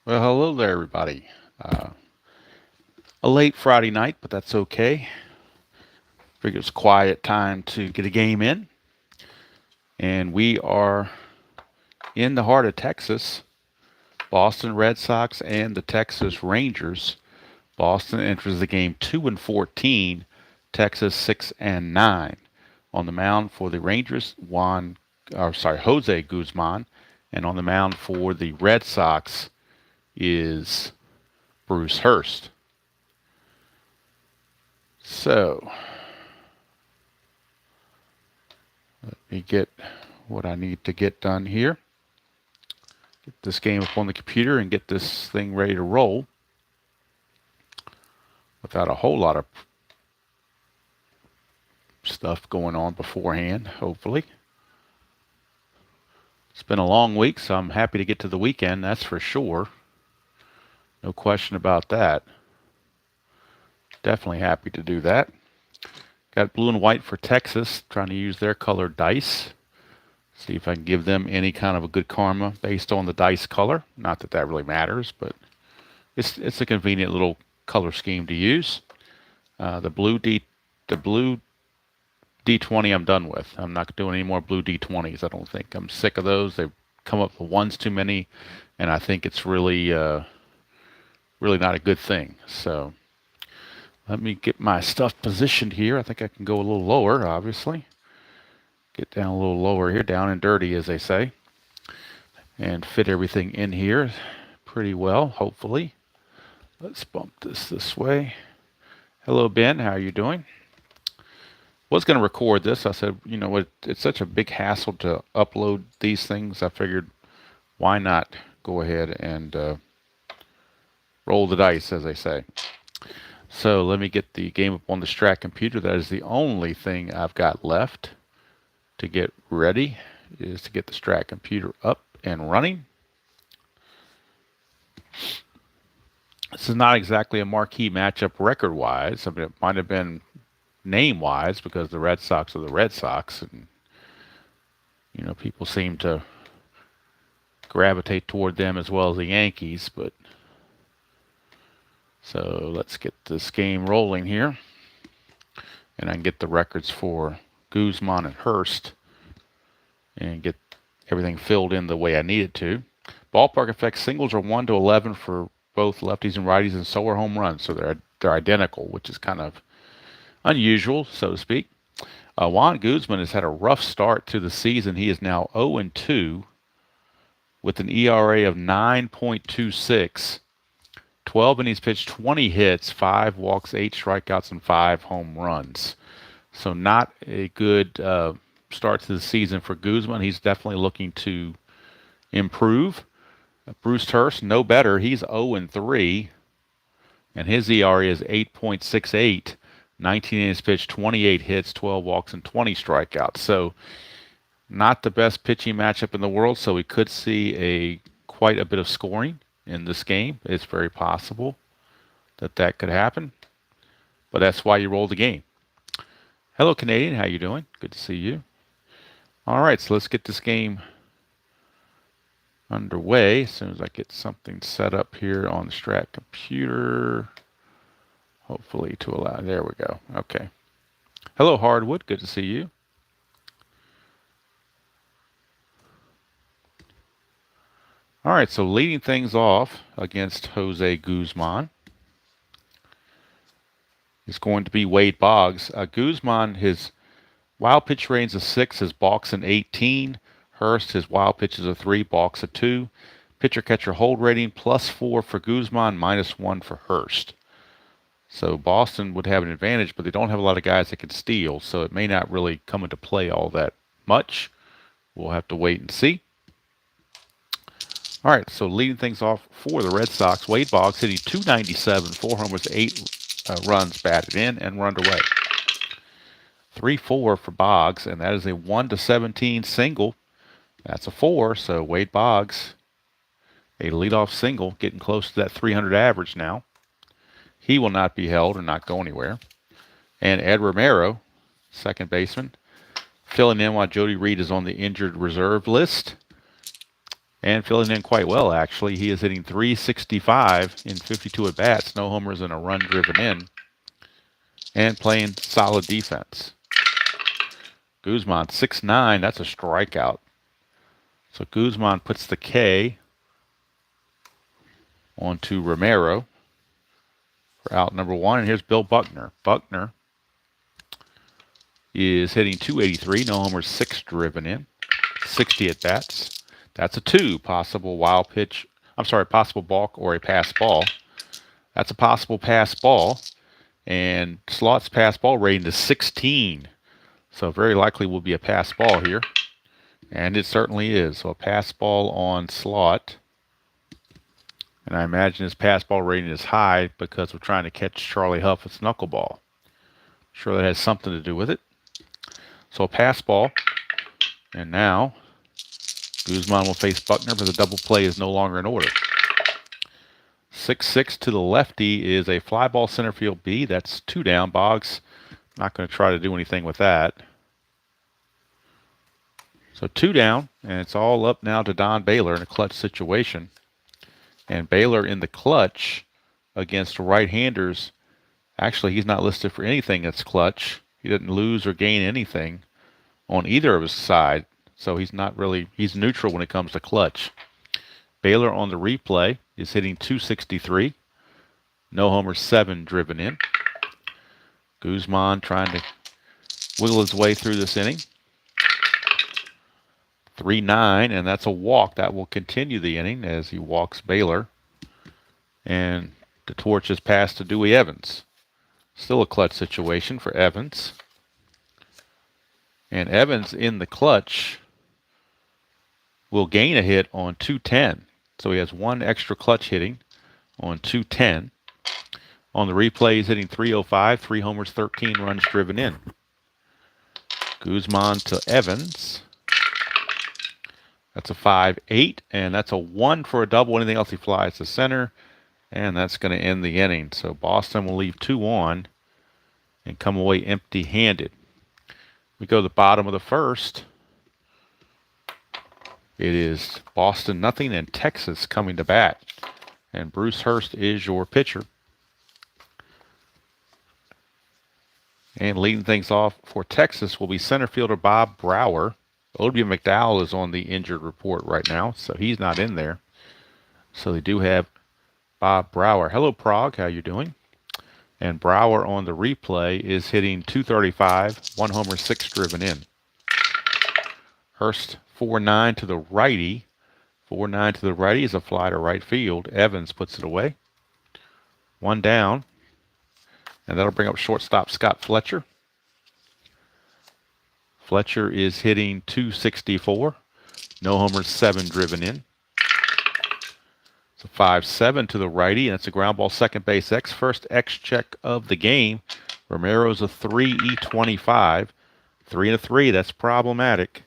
Well, hello there, everybody. A late Friday night, but that's okay. Figure it's quiet time to get a game in. And we are in the heart of Texas. Boston Red Sox and the Texas Rangers. Boston enters the game 2-14, Texas 6-9. On the mound for the Rangers, Jose Guzman, and on the mound for the Red Sox is Bruce Hurst. So, let me get what I need to get done here. Get this game up on the computer and get this thing ready to roll without a whole lot of stuff going on beforehand, hopefully. It's been a long week, so I'm happy to get to the weekend, that's for sure. No question about that. Definitely happy to do that. Got blue and white for Texas, trying to use their colored dice. See if I can give them any kind of a good karma based on the dice color. Not that that really matters, but it's a convenient little color scheme to use. The blue D20 I'm done with. I'm not doing any more blue D20s. I don't think. I'm sick of those. They've come up with ones too many, and I think it's really not a good thing. So let me get my stuff positioned here. I think I can go a little lower, obviously. Get down a little lower here, down and dirty, as they say, and fit everything in here pretty well, hopefully. Let's bump this way. Hello, Ben. How are you doing? Was going to record this. I said, you know what? It's such a big hassle to upload these things. I figured, why not go ahead and roll the dice, as they say. So let me get the game up on the Strat computer. That is the only thing I've got left to get ready, is to get the Strat computer up and running. This is not exactly a marquee matchup record-wise. I mean, it might have been name-wise because the Red Sox are the Red Sox, and you know, people seem to gravitate toward them as well as the Yankees. But so let's get this game rolling here, and I can get the records for Guzman and Hurst and get everything filled in the way I need it to. Ballpark effect singles are 1-11 for both lefties and righties, and so are home runs. So they're identical, which is kind of unusual, so to speak. Juan Guzman has had a rough start to the season. He is now 0-2 with an ERA of 9.26. 12 innings pitched, 20 hits, 5 walks, 8 strikeouts, and 5 home runs. So not a good start to the season for Guzman. He's definitely looking to improve. Bruce Hurst, no better. He's 0-3, and his ERA is 8.68. 19 innings pitched, 28 hits, 12 walks, and 20 strikeouts. So not the best pitching matchup in the world, so we could see quite a bit of scoring in this game. It's very possible that could happen, but that's why you roll the game. Hello, Canadian. How you doing? Good to see you. All right, so let's get this game underway as soon as I get something set up here on the Strat computer. Hopefully to allow. There we go. Okay. Hello, Hardwood. Good to see you. All right, so leading things off against Jose Guzman is going to be Wade Boggs. Guzman, his wild pitch range is 6, his balks an 18. Hurst, his wild pitches a 3, balks a 2. Pitcher catcher hold rating +4 for Guzman, -1 for Hurst. So Boston would have an advantage, but they don't have a lot of guys that can steal, so it may not really come into play all that much. We'll have to wait and see. All right, so leading things off for the Red Sox, Wade Boggs hitting .297, 4 homers, 8 runs batted in, and we're underway. 3-4 for Boggs, and that is a 1-17 single. That's a 4, so Wade Boggs, a leadoff single, getting close to that 300 average now. He will not be held and not go anywhere. And Ed Romero, second baseman, filling in while Jody Reed is on the injured reserve list. and filling in quite well, actually. He is hitting .365 in 52 at-bats, no homers and a run driven in, and playing solid defense. Guzman, 6'9", that's a strikeout. So Guzman puts the K onto Romero for out number 1, and here's Bill Buckner. Buckner is hitting .283, no homers, 6 driven in, 60 at-bats. That's a 2, possible wild pitch. I'm sorry, possible balk or a pass ball. That's a possible pass ball, and Slot's pass ball rating is 16. So very likely will be a pass ball here, and it certainly is. So a pass ball on Slot, and I imagine his pass ball rating is high because we're trying to catch Charlie Huff's knuckleball. Sure, that has something to do with it. So a pass ball, and now Guzman will face Buckner, but the double play is no longer in order. 6-6 to the lefty is a fly ball center field B. That's 2 down. Boggs not going to try to do anything with that. So 2 down, and it's all up now to Don Baylor in a clutch situation. And Baylor in the clutch against right-handers, actually he's not listed for anything that's clutch. He didn't lose or gain anything on either of his side. So he's not really, he's neutral when it comes to clutch. Baylor on the replay is hitting .263. No homers, 7 driven in. Guzman trying to wiggle his way through this inning. 3-9, and that's a walk. That will continue the inning as he walks Baylor. And the torch is passed to Dewey Evans. Still a clutch situation for Evans. And Evans in the clutch will gain a hit on 210. So he has 1 extra clutch hitting on 210. On the replay, he's hitting .305, 3 homers, 13 runs driven in. Guzman to Evans. That's a 5-8, and that's a 1 for a double. Anything else, he flies to center, and that's going to end the inning. So Boston will leave 2 on and come away empty-handed. We go to the bottom of the first. It is Boston nothing and Texas coming to bat. And Bruce Hurst is your pitcher. And leading things off for Texas will be center fielder Bob Brower. Olivia McDowell is on the injured report right now, so he's not in there. So they do have Bob Brower. Hello, Prague. How you doing? And Brower on the replay is hitting .235, 1 homer, 6 driven in. Hurst 4-9 to the righty. 4-9 to the righty is a fly to right field. Evans puts it away. 1 down. And that'll bring up shortstop Scott Fletcher. Fletcher is hitting .264. No homers, 7 driven in. It's a 5-7 to the righty, and it's a ground ball second base X. First X check of the game. Romero's a 3-E-25. 3-3, that's problematic.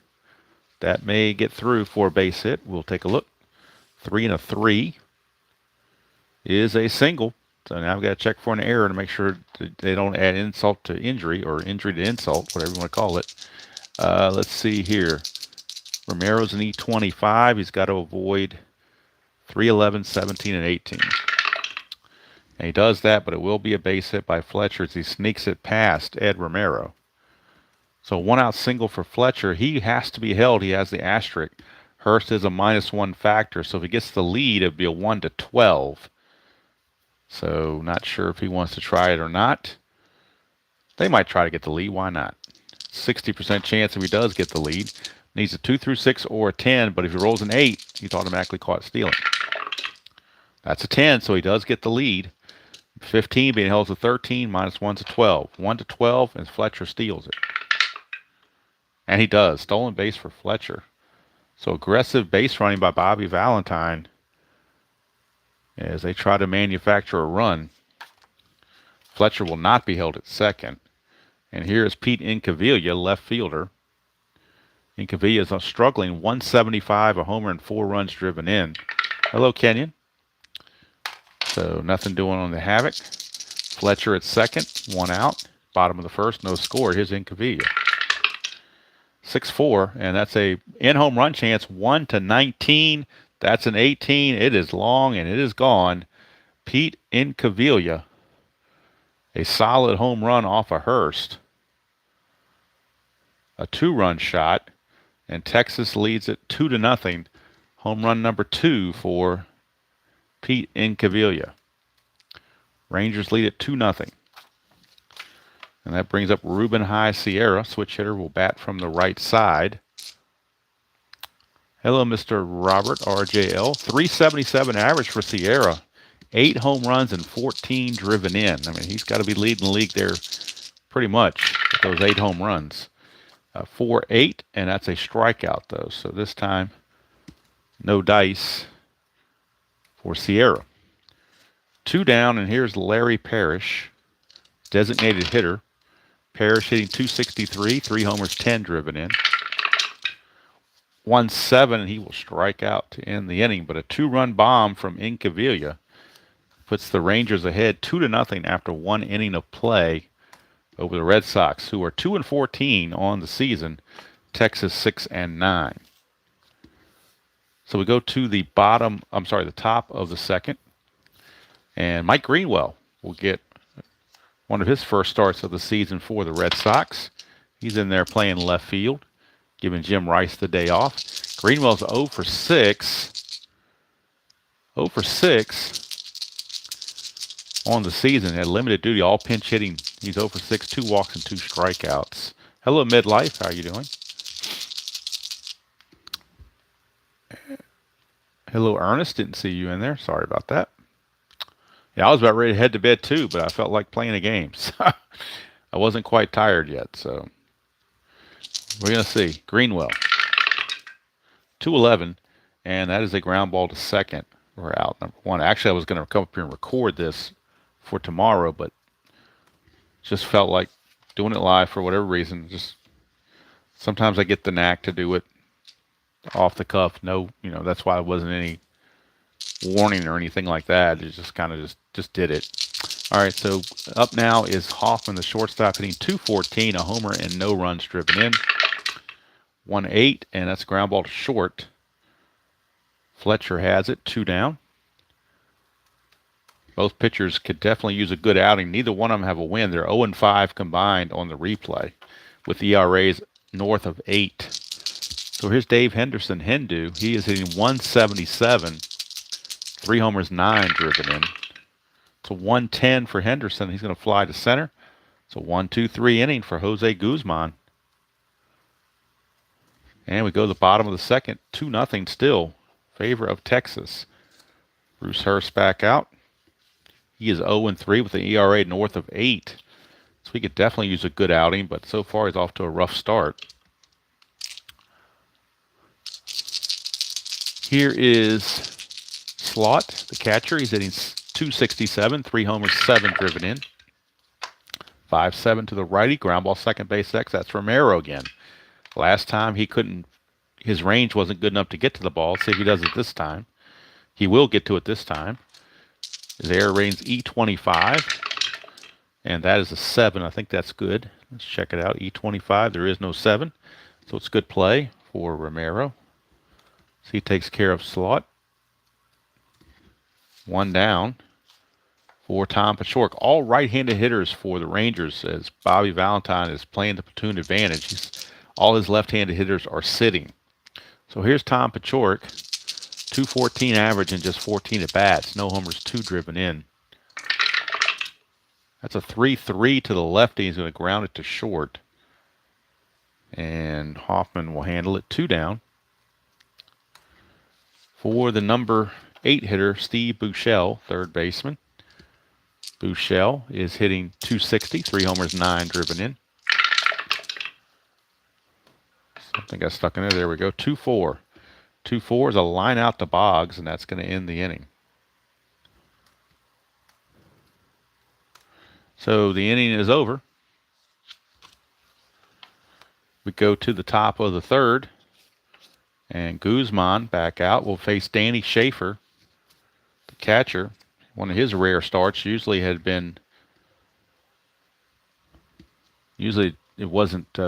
That may get through for a base hit. We'll take a look. 3-3 is a single. So now I've got to check for an error to make sure that they don't add insult to injury or injury to insult, whatever you want to call it. Let's see here. Romero's an E25. He's got to avoid 3-11, 17, and 18. And he does that, but it will be a base hit by Fletcher as he sneaks it past Ed Romero. So 1-out single for Fletcher. He has to be held. He has the asterisk. Hurst is a -1 factor, so if he gets the lead, it would be a 1-12. So not sure if he wants to try it or not. They might try to get the lead. Why not? 60% chance if he does get the lead. Needs a 2 through 6 or a 10, but if he rolls an 8, he's automatically caught stealing. That's a 10, so he does get the lead. 15 being held to 13, -1's a 12. 1-12, and Fletcher steals it. And he does. Stolen base for Fletcher. So aggressive base running by Bobby Valentine as they try to manufacture a run. Fletcher will not be held at second. And here is Pete Incaviglia, left fielder. Incaviglia is struggling. 175, a homer, and 4 runs driven in. Hello, Kenyon. So nothing doing on the Havoc. Fletcher at second, 1 out. Bottom of the first, no score. Here's Incaviglia. 6-4, and that's a in-home run chance, 1-19. That's an 18. It is long and it is gone. Pete Incaviglia, a solid home run off of Hurst. A 2-run shot, and Texas leads it 2-0. Home run number 2 for Pete Incaviglia. Rangers lead it 2-0. And that brings up Ruben High Sierra. Switch hitter will bat from the right side. Hello, Mr. Robert RJL. 377 average for Sierra. 8 home runs and 14 driven in. I mean, he's got to be leading the league there pretty much with those 8 home runs. 4-8, and that's a strikeout, though. So this time, no dice for Sierra. 2 down, and here's Larry Parrish, designated hitter. Parrish hitting .263, 3 homers, 10 driven in. 1-7, and he will strike out to end the inning. But a 2-run bomb from Incaviglia puts the Rangers ahead 2-0 after 1 inning of play over the Red Sox, who are 2-14 on the season. Texas 6-9. So we go to the top of the second, and Mike Greenwell will get one of his first starts of the season for the Red Sox. He's in there playing left field, giving Jim Rice the day off. Greenwell's 0 for 6. 0 for 6 on the season. Had limited duty, all pinch hitting. He's 0 for 6, 2 walks and 2 strikeouts. Hello, Midlife. How are you doing? Hello, Ernest. Didn't see you in there. Sorry about that. Yeah, I was about ready to head to bed too, but I felt like playing a game. So I wasn't quite tired yet. So we're going to see. Greenwell. 2-11, and that is a ground ball to second. We're out, number 1. Actually, I was going to come up here and record this for tomorrow, but just felt like doing it live for whatever reason. Just sometimes I get the knack to do it off the cuff. No, that's why it wasn't any warning or anything like that. It just kind of just did it. All right, so up now is Hoffman, the shortstop, hitting .214, a homer and no runs driven in. 1-8, and that's ground ball to short. Fletcher has it, 2 down. Both pitchers could definitely use a good outing. Neither one of them have a win. They're 0-5 combined on the replay with ERAs north of 8. So here's Dave Henderson, Hindu. He is hitting .177, 3 homers, 9 driven in. It's a 110 for Henderson. He's going to fly to center. It's a 1-2-3 inning for Jose Guzman. And we go to the bottom of the second, 2-0 still, favor of Texas. Bruce Hurst back out. He is 0-3 with an ERA north of 8. So he could definitely use a good outing, but so far he's off to a rough start. Here is Slot, the catcher. He's hitting .267, 3 homers, 7 driven in. 5-7 to the righty, ground ball second base X. That's Romero again. Last time his range wasn't good enough to get to the ball. See if he does it this time. He will get to it this time. His error rating's E25, and that is a 7. I think that's good. Let's check it out. E25, there is no 7, so it's good play for Romero. So he takes care of Slot. 1 down for Tom Pachork. All right-handed hitters for the Rangers as Bobby Valentine is playing the platoon advantage. All his left-handed hitters are sitting. So here's Tom Pachork. .214 average and just 14 at-bats. No homers, 2 driven in. That's a 3-3 to the lefty. He's going to ground it to short. And Hoffman will handle it. 2 down. For the number 8 hitter, Steve Buechele, third baseman. Buechele is hitting .260, 3 homers, 9 driven in. Something got stuck in there. There we go. 2-4. 2-4 is a line out to Boggs, and that's going to end the inning. So the inning is over. We go to the top of the third, and Guzman back out will face Danny Schaefer, the catcher. One of his rare starts. Usually it wasn't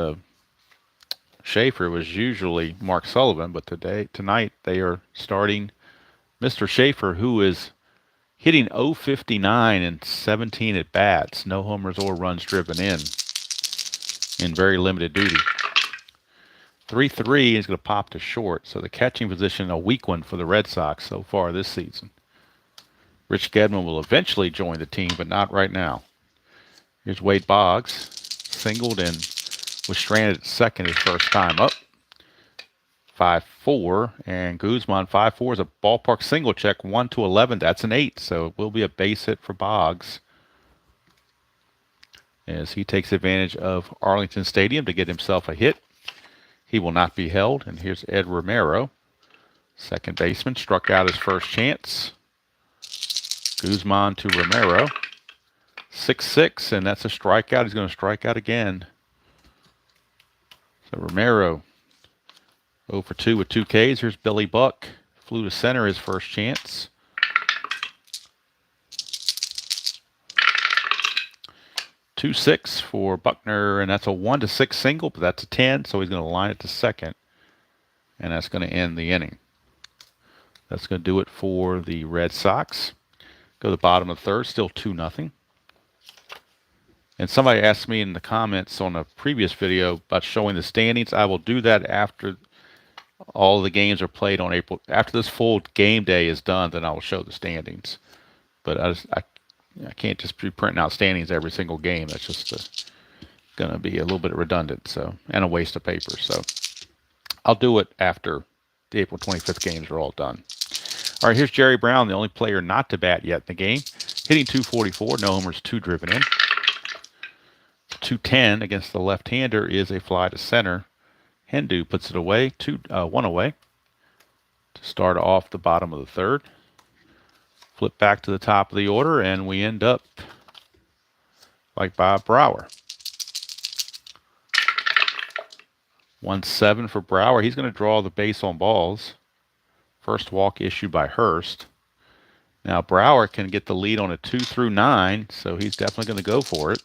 Schaefer, it was usually Mark Sullivan, but tonight they are starting Mr. Schaefer, who is hitting .059 and 17 at bats, no homers or runs driven in very limited duty. 3-3 is going to pop to short, so the catching position, a weak one for the Red Sox so far this season. Rich Gedman will eventually join the team, but not right now. Here's Wade Boggs, singled and was stranded at second his first time up. 5-4, and Guzman 5-4 is a ballpark single check, 1-11. That's an 8, so it will be a base hit for Boggs as he takes advantage of Arlington Stadium to get himself a hit. He will not be held, and here's Ed Romero, second baseman, struck out his first chance. Guzman to Romero, 6-6, and that's a strikeout. He's going to strike out again. So Romero 0 for 2 with 2 Ks. Here's Billy Buck. Flew to center his first chance. .26 for Buckner, and that's a 1-6 single, but that's a 10, so he's going to line it to second, and that's going to end the inning. That's going to do it for the Red Sox. Go to the bottom of the third, still 2-0. And somebody asked me in the comments on a previous video about showing the standings. I will do that after all the games are played on April. After this full game day is done, then I will show the standings. But I can't just be printing out standings every single game. That's just going to be a little bit redundant, so, and a waste of paper. So I'll do it after the April 25th games are all done. All right, here's Jerry Brown, the only player not to bat yet in the game. Hitting .244, no homers, 2 driven in. .210 against the left-hander is a fly to center. Hendu puts it away, 1 away. To start off the bottom of the third. Flip back to the top of the order, and we end up like Bob Brower. 1-7 for Brower. He's going to draw the base on balls. First walk issued by Hurst. Now Brower can get the lead on a 2 through 9, so he's definitely going to go for it.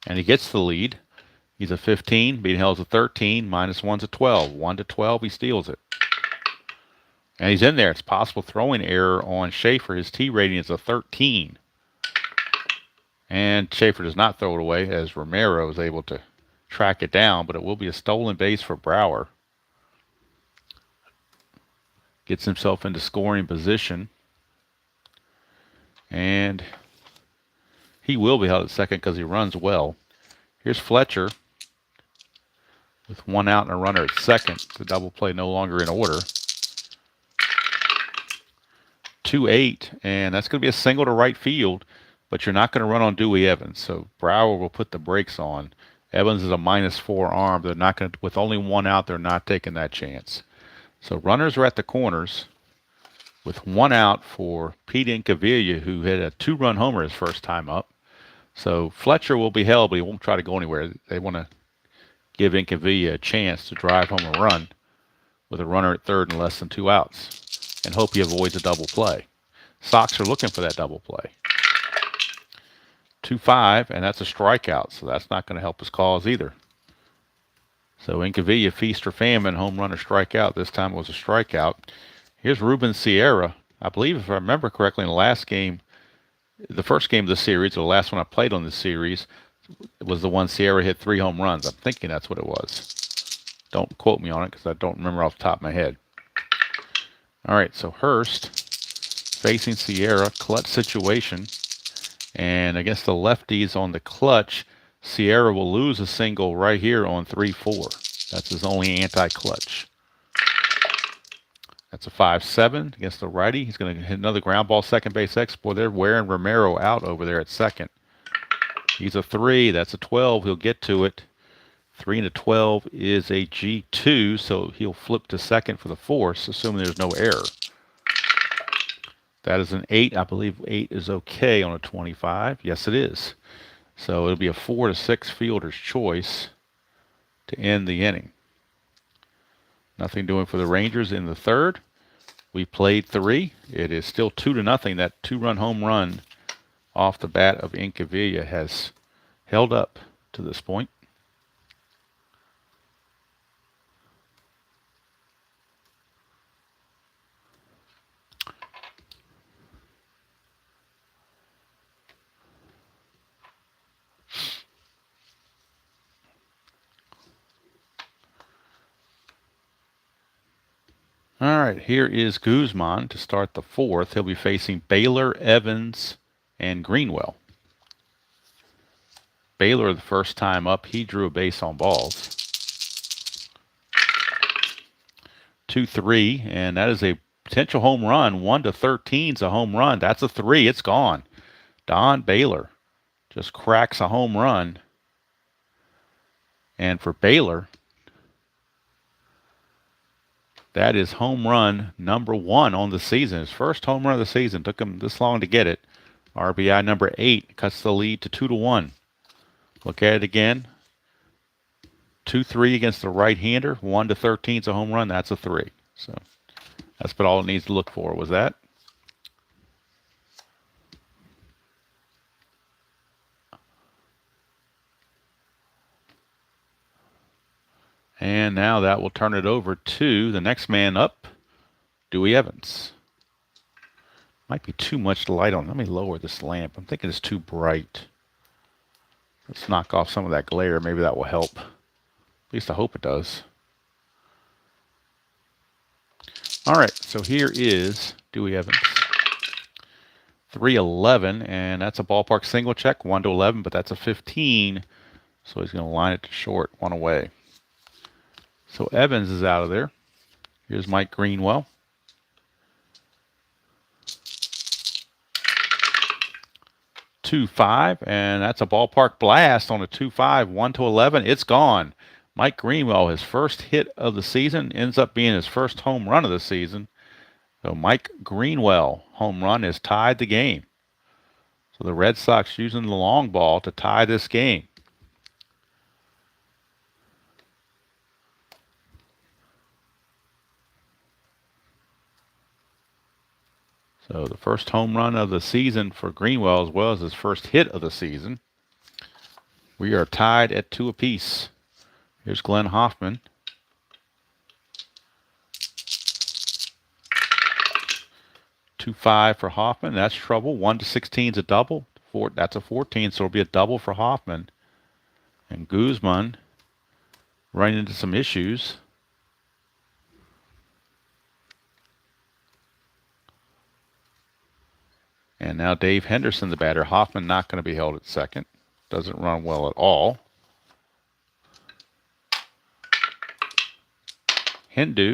And he gets the lead. He's a 15, being held as a 13, -1's a 12. 1-12, he steals it. And he's in there. It's possible throwing error on Schaefer. His T rating is a 13. And Schaefer does not throw it away as Romero is able to track it down, but it will be a stolen base for Brower. Gets himself into scoring position. And he will be held at second because he runs well. Here's Fletcher with 1 out and a runner at second. The double play no longer in order. 2-8, and that's going to be a single to right field, but you're not going to run on Dewey Evans, so Brower will put the brakes on. Evans is a -4 arm. They're not going to, with only 1 out, they're not taking that chance. So runners are at the corners with 1 out for Pete Incaviglia, who hit a 2-run homer his first time up. So Fletcher will be held, but he won't try to go anywhere. They want to give Incaviglia a chance to drive home a run with a runner at third and less than 2 outs and hope he avoids a double play. Sox are looking for that double play. 2-5, and that's a strikeout, so that's not going to help his cause either. So Incaviglia, feast or famine, home run or strikeout. This time it was a strikeout. Here's Ruben Sierra. I believe, if I remember correctly, in the last game, the first game of the series, or the last one I played on this series, it was the one Sierra hit 3 home runs. I'm thinking that's what it was. Don't quote me on it because I don't remember off the top of my head. All right, so Hurst facing Sierra, clutch situation. And against the lefties on the clutch, Sierra will lose a single right here on 3-4. That's his only anti-clutch. That's a 5-7 against the righty. He's going to hit another ground ball, second base export. They're wearing Romero out over there at second. He's a 3. That's a 12. He'll get to it. 3 and a 12 is a G2, so he'll flip to second for the force, assuming there's no error. That is an 8. I believe 8 is okay on a 25. Yes, it is. So it'll be a 4 to 6 fielder's choice to end the inning. Nothing doing for the Rangers in the third. We played 3. It is still 2-0. That 2-run home run off the bat of Incaviglia has held up to this point. All right, here is Guzman to start the fourth. He'll be facing Baylor, Evans, and Greenwell. Baylor, the first time up, he drew a base on balls. 2-3, and that is a potential home run. 1-13 is a home run. That's a 3. It's gone. Don Baylor just cracks a home run. And for Baylor, that is home run number 1 on the season. His first home run of the season. Took him this long to get it. RBI number 8 cuts the lead to 2-1. Look at it again. 2-3 against the right-hander. 1-13 is a home run. That's a 3. So that's about all it needs to look for. Was that? And now that will turn it over to the next man up, Dewey Evans. Might be too much light on. Let me lower this lamp. I'm thinking it's too bright. Let's knock off some of that glare. Maybe that will help. At least I hope it does. All right, so here is Dewey Evans. 311, and that's a ballpark single check, 1-11, but that's a 15. So he's going to line it to short, 1 away. So Evans is out of there. Here's Mike Greenwell. 2-5, and that's a ballpark blast on a 2-5, 1-11. It's gone. Mike Greenwell, his first hit of the season, ends up being his first home run of the season. So Mike Greenwell home run has tied the game. So the Red Sox using the long ball to tie this game. So the first home run of the season for Greenwell, as well as his first hit of the season. We are tied at 2 apiece. Here's Glenn Hoffman. 2-5 for Hoffman. That's trouble. 1-16 is a double. That's a 14, so it'll be a double for Hoffman. And Guzman running into some issues. And now Dave Henderson, the batter. Hoffman not going to be held at second. Doesn't run well at all. Hindu.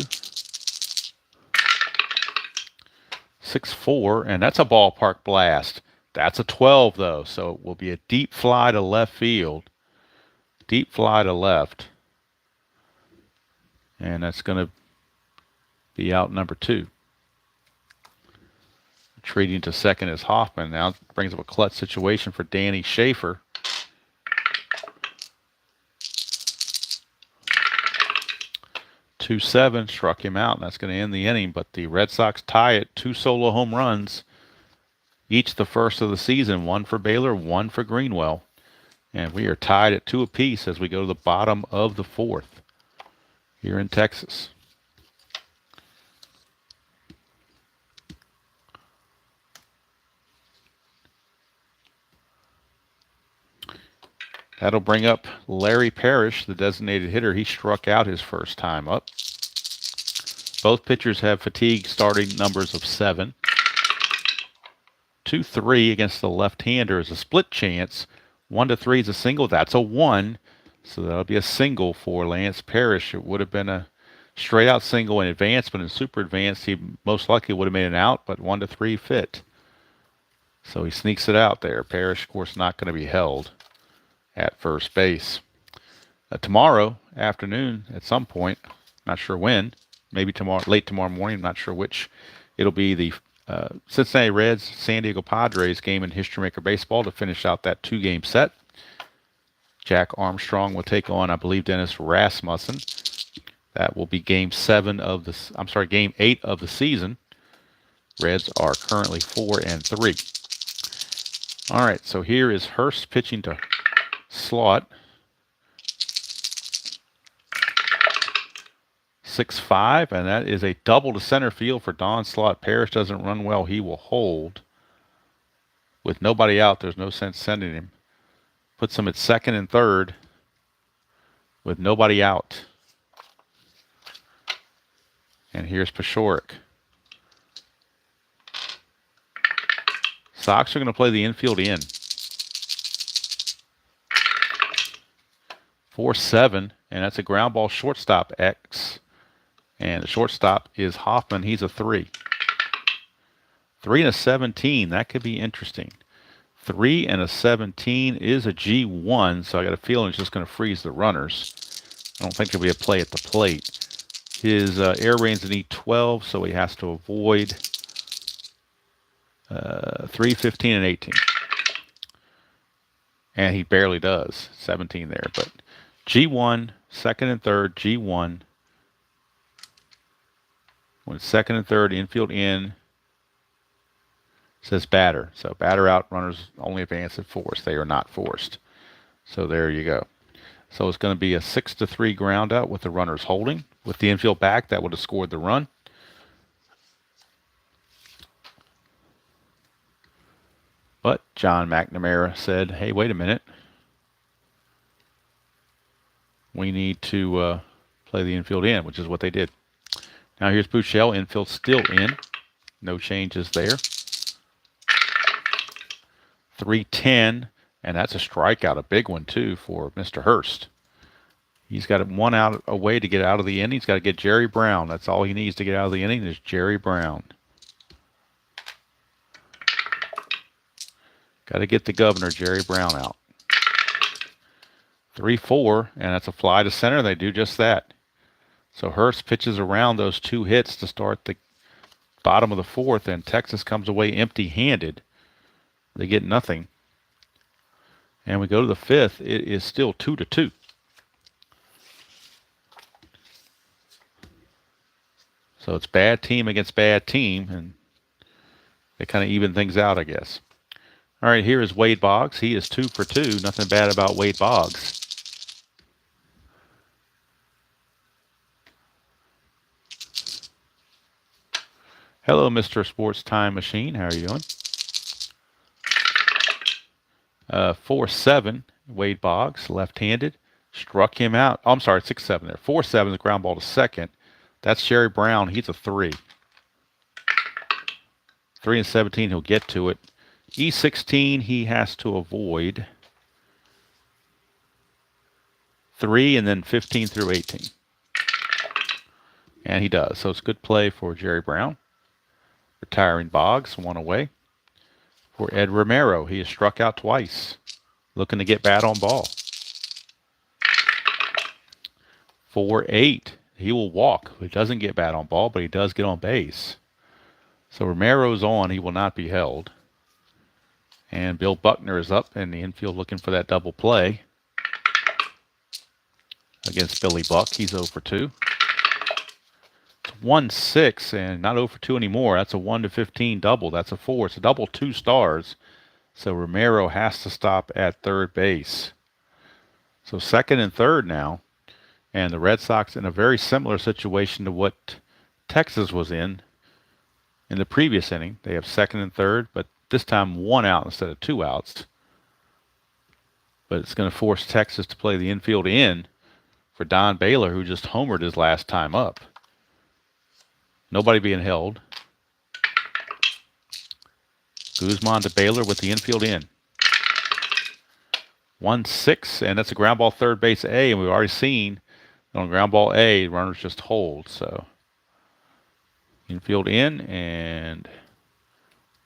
6-4, and that's a ballpark blast. That's a 12, though, so it will be a deep fly to left field. Deep fly to left. And that's going to be out number 2. Retreating to second is Hoffman. Now it brings up a clutch situation for Danny Schaefer. 2-7, struck him out, and that's going to end the inning. But the Red Sox tie it, 2 solo home runs, each the first of the season, 1 for Baylor, 1 for Greenwell. And we are tied at 2 apiece as we go to the bottom of the 4th here in Texas. That'll bring up Larry Parrish, the designated hitter. He struck out his first time up. Both pitchers have fatigue starting numbers of 7. 2-3 against the left-hander is a split chance. 1-3 is a single. That's a 1. So that'll be a single for Lance Parrish. It would have been a straight-out single in advanced, but in super advanced, he most likely would have made an out, but 1-3 fit. So he sneaks it out there. Parrish, of course, not going to be held at first base. Tomorrow afternoon at some point, not sure when, maybe tomorrow, late tomorrow morning, not sure which, it'll be the Cincinnati Reds, San Diego Padres game in History Maker Baseball to finish out that 2-game set. Jack Armstrong will take on, I believe, Dennis Rasmussen. That will be game 8 of the season. Reds are currently 4-3. All right, so here is Hurst pitching to Slot. 6-5, and that is a double to center field for Don Slot. Parrish doesn't run well. He will hold. With nobody out, there's no sense sending him. Puts him at second and third with nobody out. And here's Paciorek. Sox are going to play the infield in. 4-7, and that's a ground ball shortstop X. And the shortstop is Hoffman. He's a 3. 3 and a 17. That could be interesting. 3 and a 17 is a G1, so I got a feeling it's just going to freeze the runners. I don't think there'll be a play at the plate. His air rain's an E12, so he has to avoid 3, 15, and 18. And he barely does. 17 there, but G1, second and third, G1. When second and third, infield in, says batter. So batter out, runners only advance if forced. They are not forced. So there you go. So it's going to be a 6-3 ground out with the runners holding. With the infield back, that would have scored the run. But John McNamara said, hey, wait a minute. We need to play the infield in, which is what they did. Now here's Buechele, infield still in. No changes there. 3-10, and that's a strikeout, a big one too for Mr. Hurst. He's got 1 out away to get out of the inning. He's got to get Jerry Brown. That's all he needs to get out of the inning is Jerry Brown. Got to get the governor, Jerry Brown, out. 3-4, and that's a fly to center. They do just that. So Hurst pitches around those 2 hits to start the bottom of the 4th, and Texas comes away empty-handed. They get nothing. And we go to the 5th. It is still 2-2. So it's bad team against bad team, and they kind of even things out, I guess. All right, here is Wade Boggs. He is 2 for 2. Nothing bad about Wade Boggs. Hello, Mr. Sports Time Machine. How are you doing? 4-7, Wade Boggs, left-handed, struck him out. Oh, I'm sorry, 6-7 there. 4-7, the ground ball to second. That's Jerry Brown. He's a 3. 3 and 17, he'll get to it. E16, he has to avoid 3 and then 15 through 18. And he does. So it's good play for Jerry Brown. Retiring Boggs, 1 away. For Ed Romero, he is struck out twice. Looking to get bat on ball. 4-8. He will walk. He doesn't get bat on ball, but he does get on base. So Romero's on. He will not be held. And Bill Buckner is up in the infield looking for that double play against Billy Buck. He's 0 for 2. It's 1-6 and not 0 for 2 anymore. That's a 1-15 double. That's a 4. It's a double 2 stars. So Romero has to stop at third base. So second and third now. And the Red Sox in a very similar situation to what Texas was in the previous inning. They have second and third, but this time 1 out instead of 2 outs. But it's going to force Texas to play the infield in for Don Baylor, who just homered his last time up. Nobody being held. Guzman to Baylor with the infield in. 1-6, and that's a ground ball third base A, and we've already seen on ground ball A, runners just hold. So infield in, and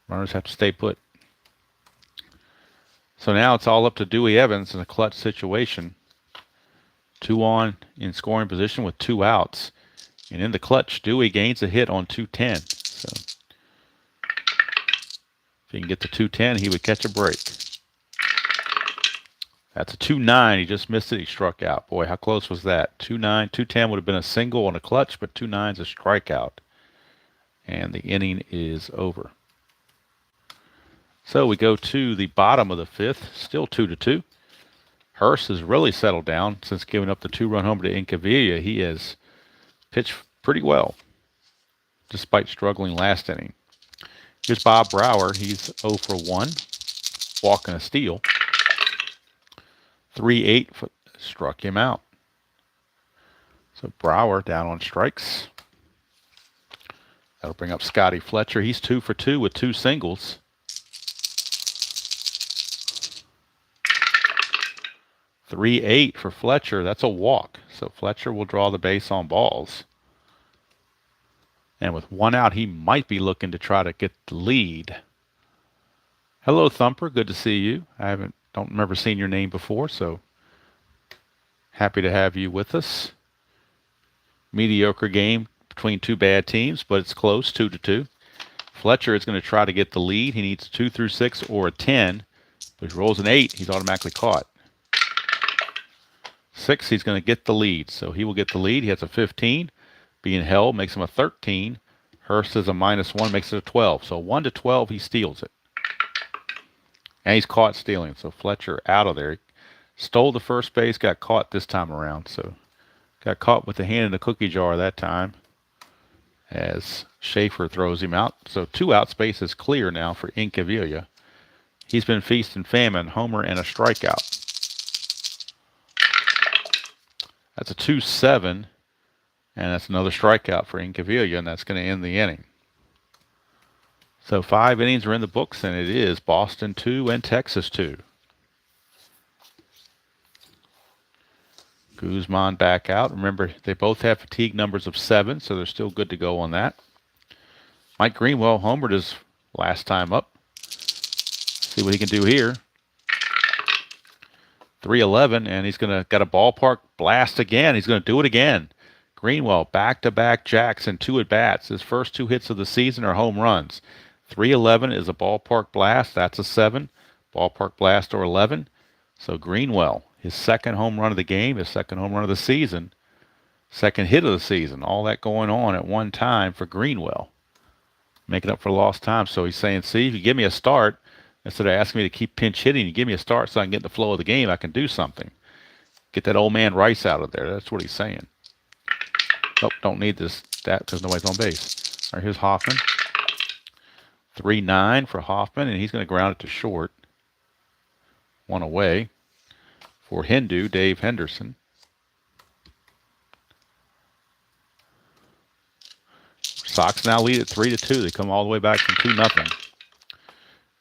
runners have to stay put. So now it's all up to Dewey Evans in a clutch situation. 2 on in scoring position with 2 outs. And in the clutch, Dewey gains a hit on 210. So if he can get to 210, he would catch a break. That's a 2-9. He just missed it. He struck out. Boy, how close was that? 2-9. 210 would have been a single on a clutch, but 2-9's a strikeout. And the inning is over. So we go to the bottom of the 5th. Still 2-2. Hurst has really settled down since giving up the 2-run homer to Incaviglia. He has pitched pretty well, despite struggling last inning. Here's Bob Brower. He's 0 for 1, walk and a steal. 3-8 struck him out. So Brower down on strikes. That'll bring up Scotty Fletcher. He's 2 for 2 with 2 singles. .38 for Fletcher. That's a walk. So Fletcher will draw the base on balls. And with 1 out, he might be looking to try to get the lead. Hello, Thumper. Good to see you. Don't remember seeing your name before, so happy to have you with us. Mediocre game between 2 bad teams, but it's close, 2-2. Fletcher is going to try to get the lead. He needs a 2 through 6 or a 10. But if he rolls an 8, he's automatically caught. 6, he's going to get the lead. So he will get the lead. He has a 15. Being held makes him a 13. Hurst is a -1, makes it a 12. So 1 to 12, he steals it. And he's caught stealing. So Fletcher out of there. He stole the first base, got caught this time around. So got caught with the hand in the cookie jar that time as Schaefer throws him out. So 2 out, space is clear now for Incaviglia. He's been feast and famine, homer and a strikeout. That's a 2-7, and that's another strikeout for Incaviglia, and that's going to end the inning. So 5 innings are in the books, and it is Boston 2 and Texas 2. Guzman back out. Remember, they both have fatigue numbers of 7, so they're still good to go on that. Mike Greenwell homered his last time up. See what he can do here. 3-11, and he's got a ballpark blast again. He's going to do it again. Greenwell, back-to-back jacks and 2 at-bats. His first 2 hits of the season are home runs. 3-11 is a ballpark blast. That's a 7. Ballpark blast or 11. So Greenwell, his second home run of the game, his second home run of the season, second hit of the season. All that going on at one time for Greenwell, making up for lost time. So he's saying, see, if you give me a start, instead of asking me to keep pinch hitting, you give me a start so I can get in the flow of the game, I can do something. Get that old man Rice out of there. That's what he's saying. Oh, don't need that because nobody's on base. All right, here's Hoffman. 3-9 for Hoffman, and he's going to ground it to short. 1 away for Hindu, Dave Henderson. Sox now lead at 3-2. They come all the way back from 2-0.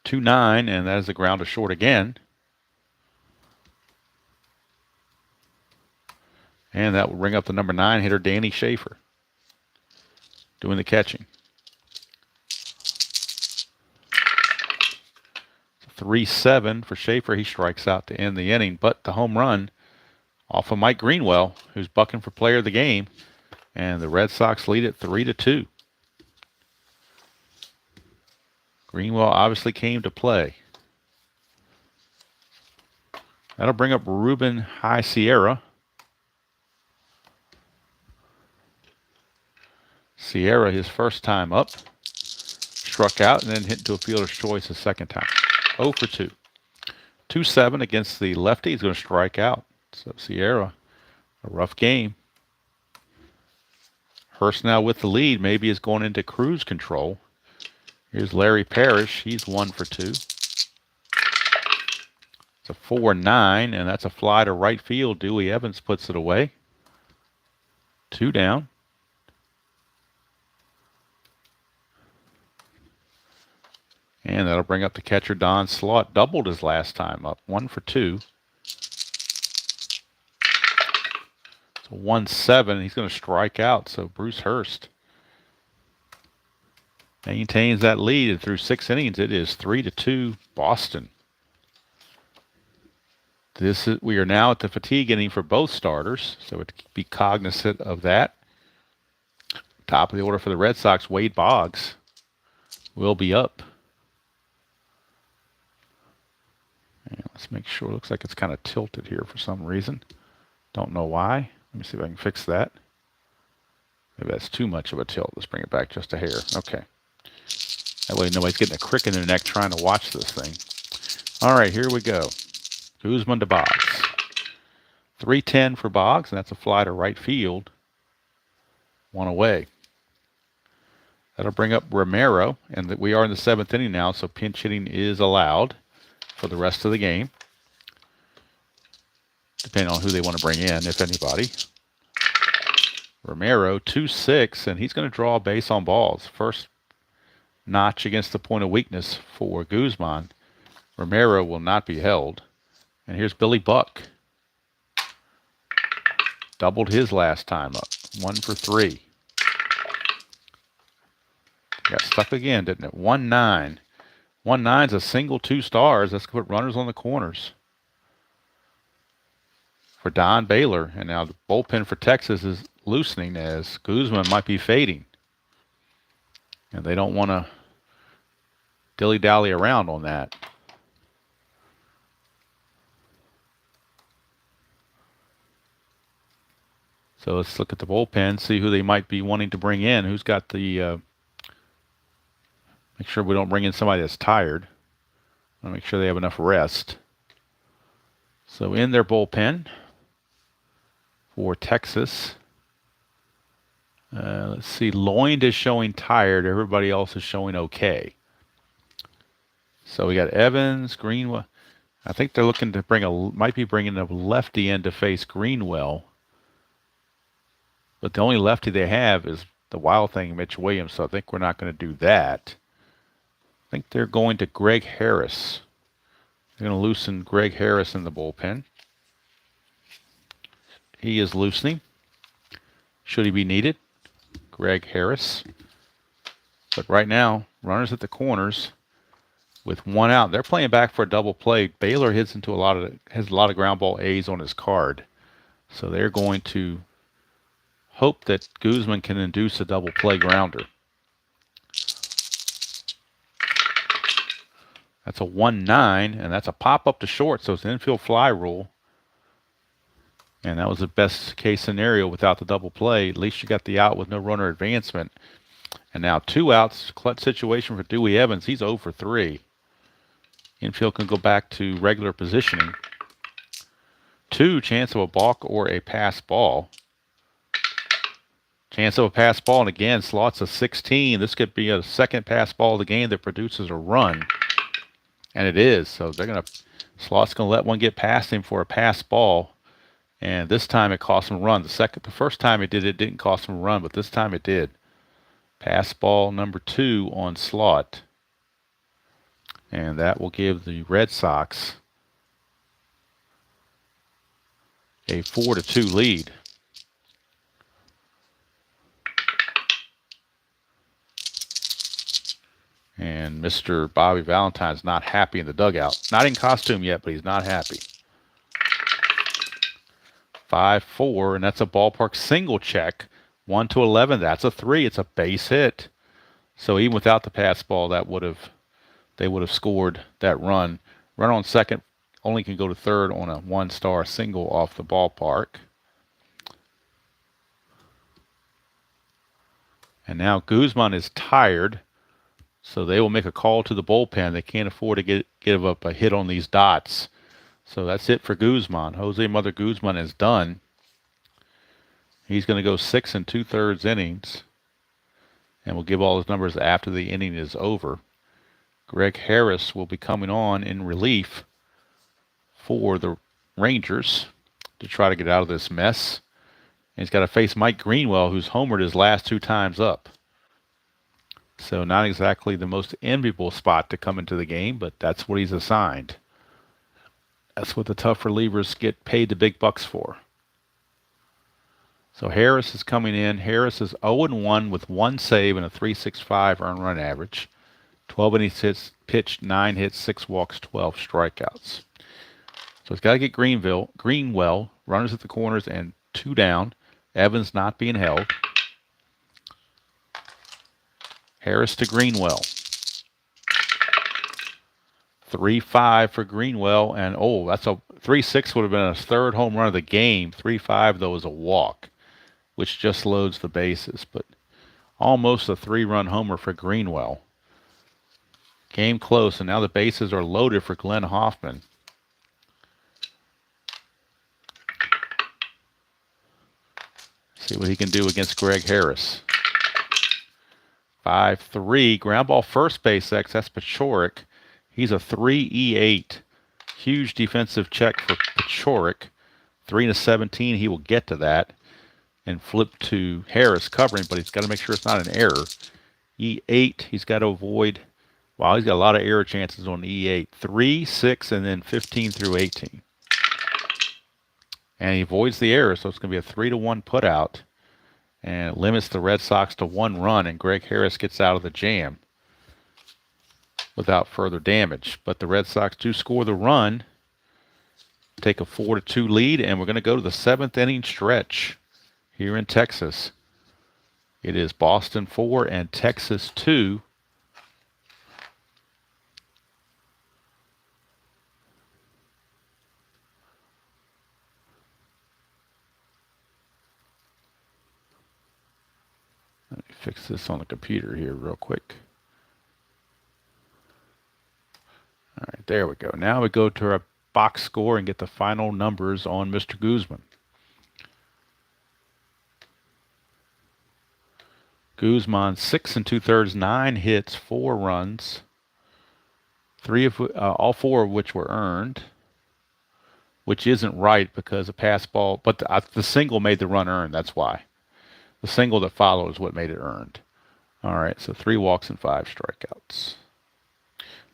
2-9, and that is a ground to short again. And that will bring up the number 9 hitter, Danny Schaefer, doing the catching. 3-7 for Schaefer. He strikes out to end the inning, but the home run off of Mike Greenwell, who's bucking for player of the game, and the Red Sox lead at 3-2. Greenwell obviously came to play. That'll bring up Ruben High Sierra. Sierra, his first time up, struck out and then hit into a fielder's choice his second time. 0 for 2. 2-7 against the lefty. He's going to strike out. So Sierra, a rough game. Hurst now with the lead. Maybe is going into cruise control. Here's Larry Parrish. He's 1 for 2. It's a 4-9, and that's a fly to right field. Dewey Evans puts it away. 2 down. And that'll bring up the catcher, Don Slaught. Doubled his last time up. 1 for 2. It's a 1-7. He's going to strike out. So Bruce Hurst maintains that lead. And through 6 innings, it is 3-2 Boston. We are now at the fatigue inning for both starters. So to be cognizant of that. Top of the order for the Red Sox, Wade Boggs will be up. And let's make sure. It looks like it's kind of tilted here for some reason. Don't know why. Let me see if I can fix that. Maybe that's too much of a tilt. Let's bring it back just a hair. Okay. That way nobody's getting a crick in their neck trying to watch this thing. All right, here we go. Guzman to Boggs. 3-10 for Boggs, and that's a fly to right field. 1 away. That'll bring up Romero, and we are in the 7th inning now, so pinch hitting is allowed for the rest of the game, depending on who they want to bring in, if anybody. Romero, 2-6, and he's going to draw a base on balls. First notch against the point of weakness for Guzman. Romero will not be held. And here's Billy Buck. Doubled his last time up. 1 for 3. Got stuck again, didn't it? 1-9. 1-9's a single 2 stars. That's going to put runners on the corners for Don Baylor. And now the bullpen for Texas is loosening as Guzman might be fading. And they don't want to dilly-dally around on that. So let's look at the bullpen, see who they might be wanting to bring in. Who's got the... make sure we don't bring in somebody that's tired. I want to make sure they have enough rest. So in their bullpen for Texas, let's see, Lloyd is showing tired. Everybody else is showing okay. So we got Evans, Greenwell. I think they're looking to might be bringing a lefty in to face Greenwell. But the only lefty they have is the wild thing, Mitch Williams. So I think we're not going to do that. I think they're going to Greg Harris. They're going to loosen Greg Harris in the bullpen. He is loosening. Should he be needed? Greg Harris. But right now, runners at the corners with 1 out. They're playing back for a double play. Baylor has a lot of ground ball A's on his card. So they're going to hope that Guzman can induce a double play grounder. That's a 1-9, and that's a pop up to short, so it's an infield fly rule. And that was the best case scenario without the double play. At least you got the out with no runner advancement. And now 2 outs, clutch situation for Dewey Evans. He's 0 for 3. Infield can go back to regular positioning. 2, chance of a balk or a pass ball. Chance of a pass ball, and again, slots a 16. This could be a second pass ball of the game that produces a run. And it is. So Slot's going to let one get past him for a pass ball. And this time it cost him a run. The first time it didn't cost him a run, but this time it did. Pass ball number 2 on Slot. And that will give the Red Sox a 4-2 lead. And Mr. Bobby Valentine's not happy in the dugout. Not in costume yet, but he's not happy. 5-4, and that's a ballpark single check. 1-11, that's a 3. It's a base hit. So even without the pass ball, they would have scored that run. Run on second only can go to third on a 1-star single off the ballpark. And now Guzman is tired. So they will make a call to the bullpen. They can't afford to give up a hit on these dots. So that's it for Guzman. Jose Mother Guzman is done. He's going to go 6 2/3 innings. And we'll give all his numbers after the inning is over. Greg Harris will be coming on in relief for the Rangers to try to get out of this mess. And he's got to face Mike Greenwell, who's homered his last 2 times up. So not exactly the most enviable spot to come into the game, but that's what he's assigned. That's what the tough relievers get paid the big bucks for. So Harris is coming in. Harris is 0-1 with 1 save and a 3.65 earned run average. 12 innings pitched, 9 hits, 6 walks, 12 strikeouts. So he's got to get Greenwell, runners at the corners, and 2 down. Evans not being held. Harris to Greenwell. 3-5 for Greenwell, and that's a 3-6 would have been his 3rd home run of the game. 3-5 though is a walk, which just loads the bases, but almost a 3-run homer for Greenwell. Game close, and now the bases are loaded for Glenn Hoffman. See what he can do against Greg Harris. 5-3, ground ball first base X. That's Pachorik. He's a 3-E-8. Huge defensive check for Pachorik. 3-17, he will get to that. and flip to Harris covering, but he's got to make sure it's not an error. E8, he's got to avoid. Wow, he's got a lot of error chances on E8. 3, 6, and then 15 through 18. And he avoids the error, so it's going to be a 3-1 put out. And it limits the Red Sox to 1 run, and Greg Harris gets out of the jam without further damage. But the Red Sox do score the run, take a 4-2 lead, and we're going to go to the 7th inning stretch here in Texas. It is Boston 4 and Texas 2. Let me fix this on the computer here real quick. All right, there we go. Now we go to our box score and get the final numbers on Mr. Guzman. Guzman, 6 2/3, 9 hits, 4 runs, all 4 of which were earned, which isn't right because a pass ball, but the single made the run earned. That's why. The single that followed is what made it earned. All right, so 3 walks and 5 strikeouts.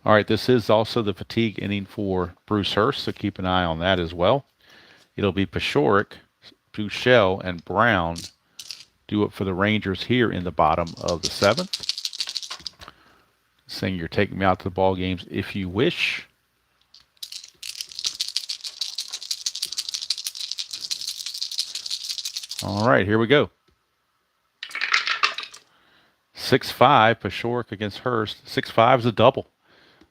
All right, this is also the fatigue inning for Bruce Hurst, so keep an eye on that as well. It'll be Pashorek, Buechele, and Brown do it for the Rangers here in the bottom of the 7th. Saying you're taking me out to the ball games if you wish. All right, here we go. 6-5, Pashorek against Hurst. 6-5 is a double.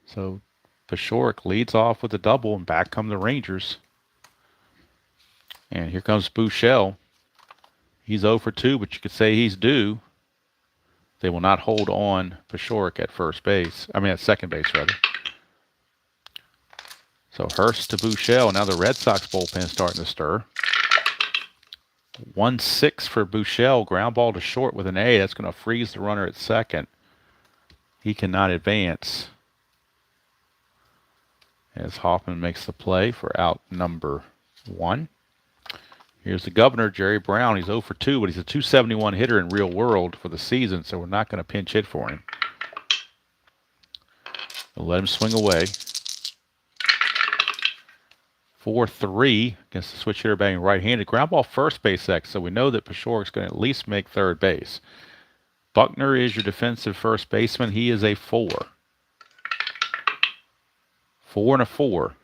So Pashorek leads off with a double, and back come the Rangers. And here comes Buechele. He's 0 for 2, but you could say he's due. They will not hold on Pashorek at second base, rather. So Hurst to Buechele. Now the Red Sox bullpen starting to stir. 1-6 for Buechele. Ground ball to short with an A. That's going to freeze the runner at second. He cannot advance, as Hoffman makes the play for out number 1. Here's the governor, Jerry Brown. He's 0 for 2, but he's a .271 hitter in real world for the season, so we're not going to pinch hit for him. We'll let him swing away. 4-3 against the switch hitter batting right-handed. Ground ball first base X, so we know that Pashorek's going to at least make third base. Buckner is your defensive first baseman. He is a 4. 4 and a 4.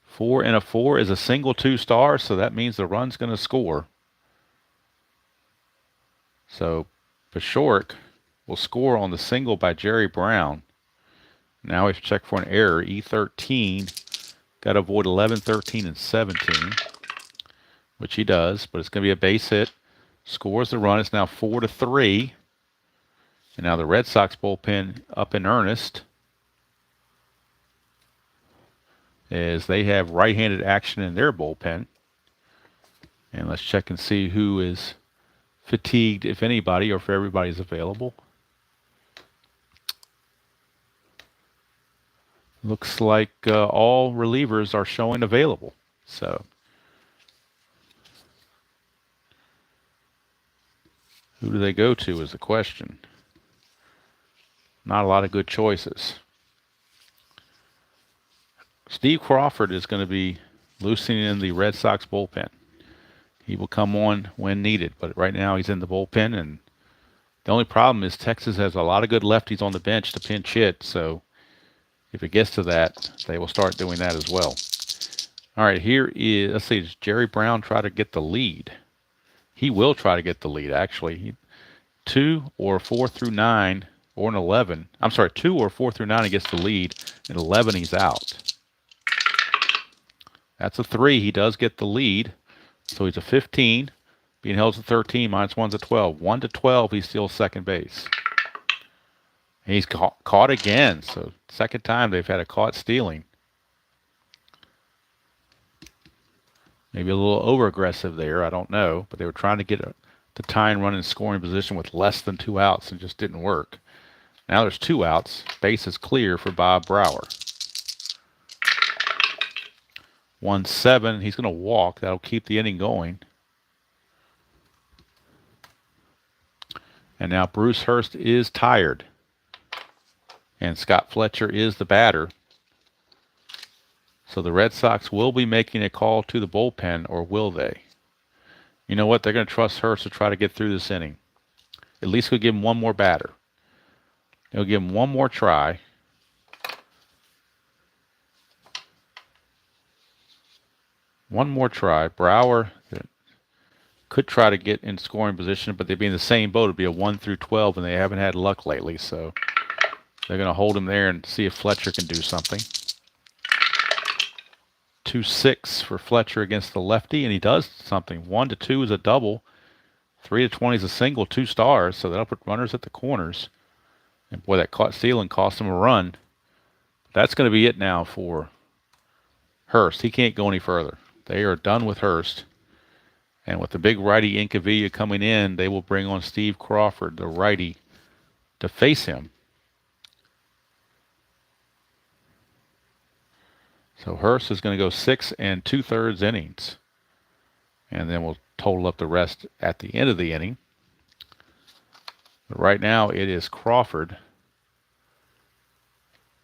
4 and a 4 is a single 2-star, so that means the run's going to score. So Pashorek will score on the single by Jerry Brown. Now we have to check for an error. E13. Got to avoid 11, 13, and 17, which he does, but it's going to be a base hit. Scores the run. It's now 4-3. And now the Red Sox bullpen up in earnest, as they have right-handed action in their bullpen. And let's check and see who is fatigued, if anybody, or if everybody's available. Looks like all relievers are showing available. So who do they go to is the question. Not a lot of good choices. Steve Crawford is going to be loosening in the Red Sox bullpen. He will come on when needed, but right now he's in the bullpen, and the only problem is Texas has a lot of good lefties on the bench to pinch hit, so if it gets to that, they will start doing that as well. All right, here is, let's see, does Jerry Brown try to get the lead? He will try to get the lead, actually. 2 or 4 through 9, or an 11. I'm sorry, 2 or 4 through 9 he gets the lead, and 11 he's out. That's a 3. He does get the lead. So he's a 15. Being held to 13, -1's a 12. 1 to 12, he steals second base. And he's caught again. So second time they've had a caught stealing. Maybe a little over-aggressive there. I don't know. But they were trying to get the tying run in scoring position with less than 2 outs, and just didn't work. Now there's 2 outs. Base is clear for Bob Brower. 1-7. He's going to walk. That'll keep the inning going. And now Bruce Hurst is tired. And Scott Fletcher is the batter. So the Red Sox will be making a call to the bullpen, or will they? You know what? They're going to trust Hurst to try to get through this inning. At least we'll give him one more batter. They'll give him one more try. One more try. Brower could try to get in scoring position, but they'd be in the same boat. It'd be a 1 through 12, and they haven't had luck lately, so they're going to hold him there and see if Fletcher can do something. 2-6 for Fletcher against the lefty, and he does something. 1-2 is a double. 3-20 is a single, 2 stars, so that'll put runners at the corners. And boy, that caught stealing cost him a run. That's going to be it now for Hurst. He can't go any further. They are done with Hurst. And with the big righty Incavilla coming in, they will bring on Steve Crawford, the righty, to face him. So Hurst is going to go 6 2/3 innings. And then we'll total up the rest at the end of the inning. But right now it is Crawford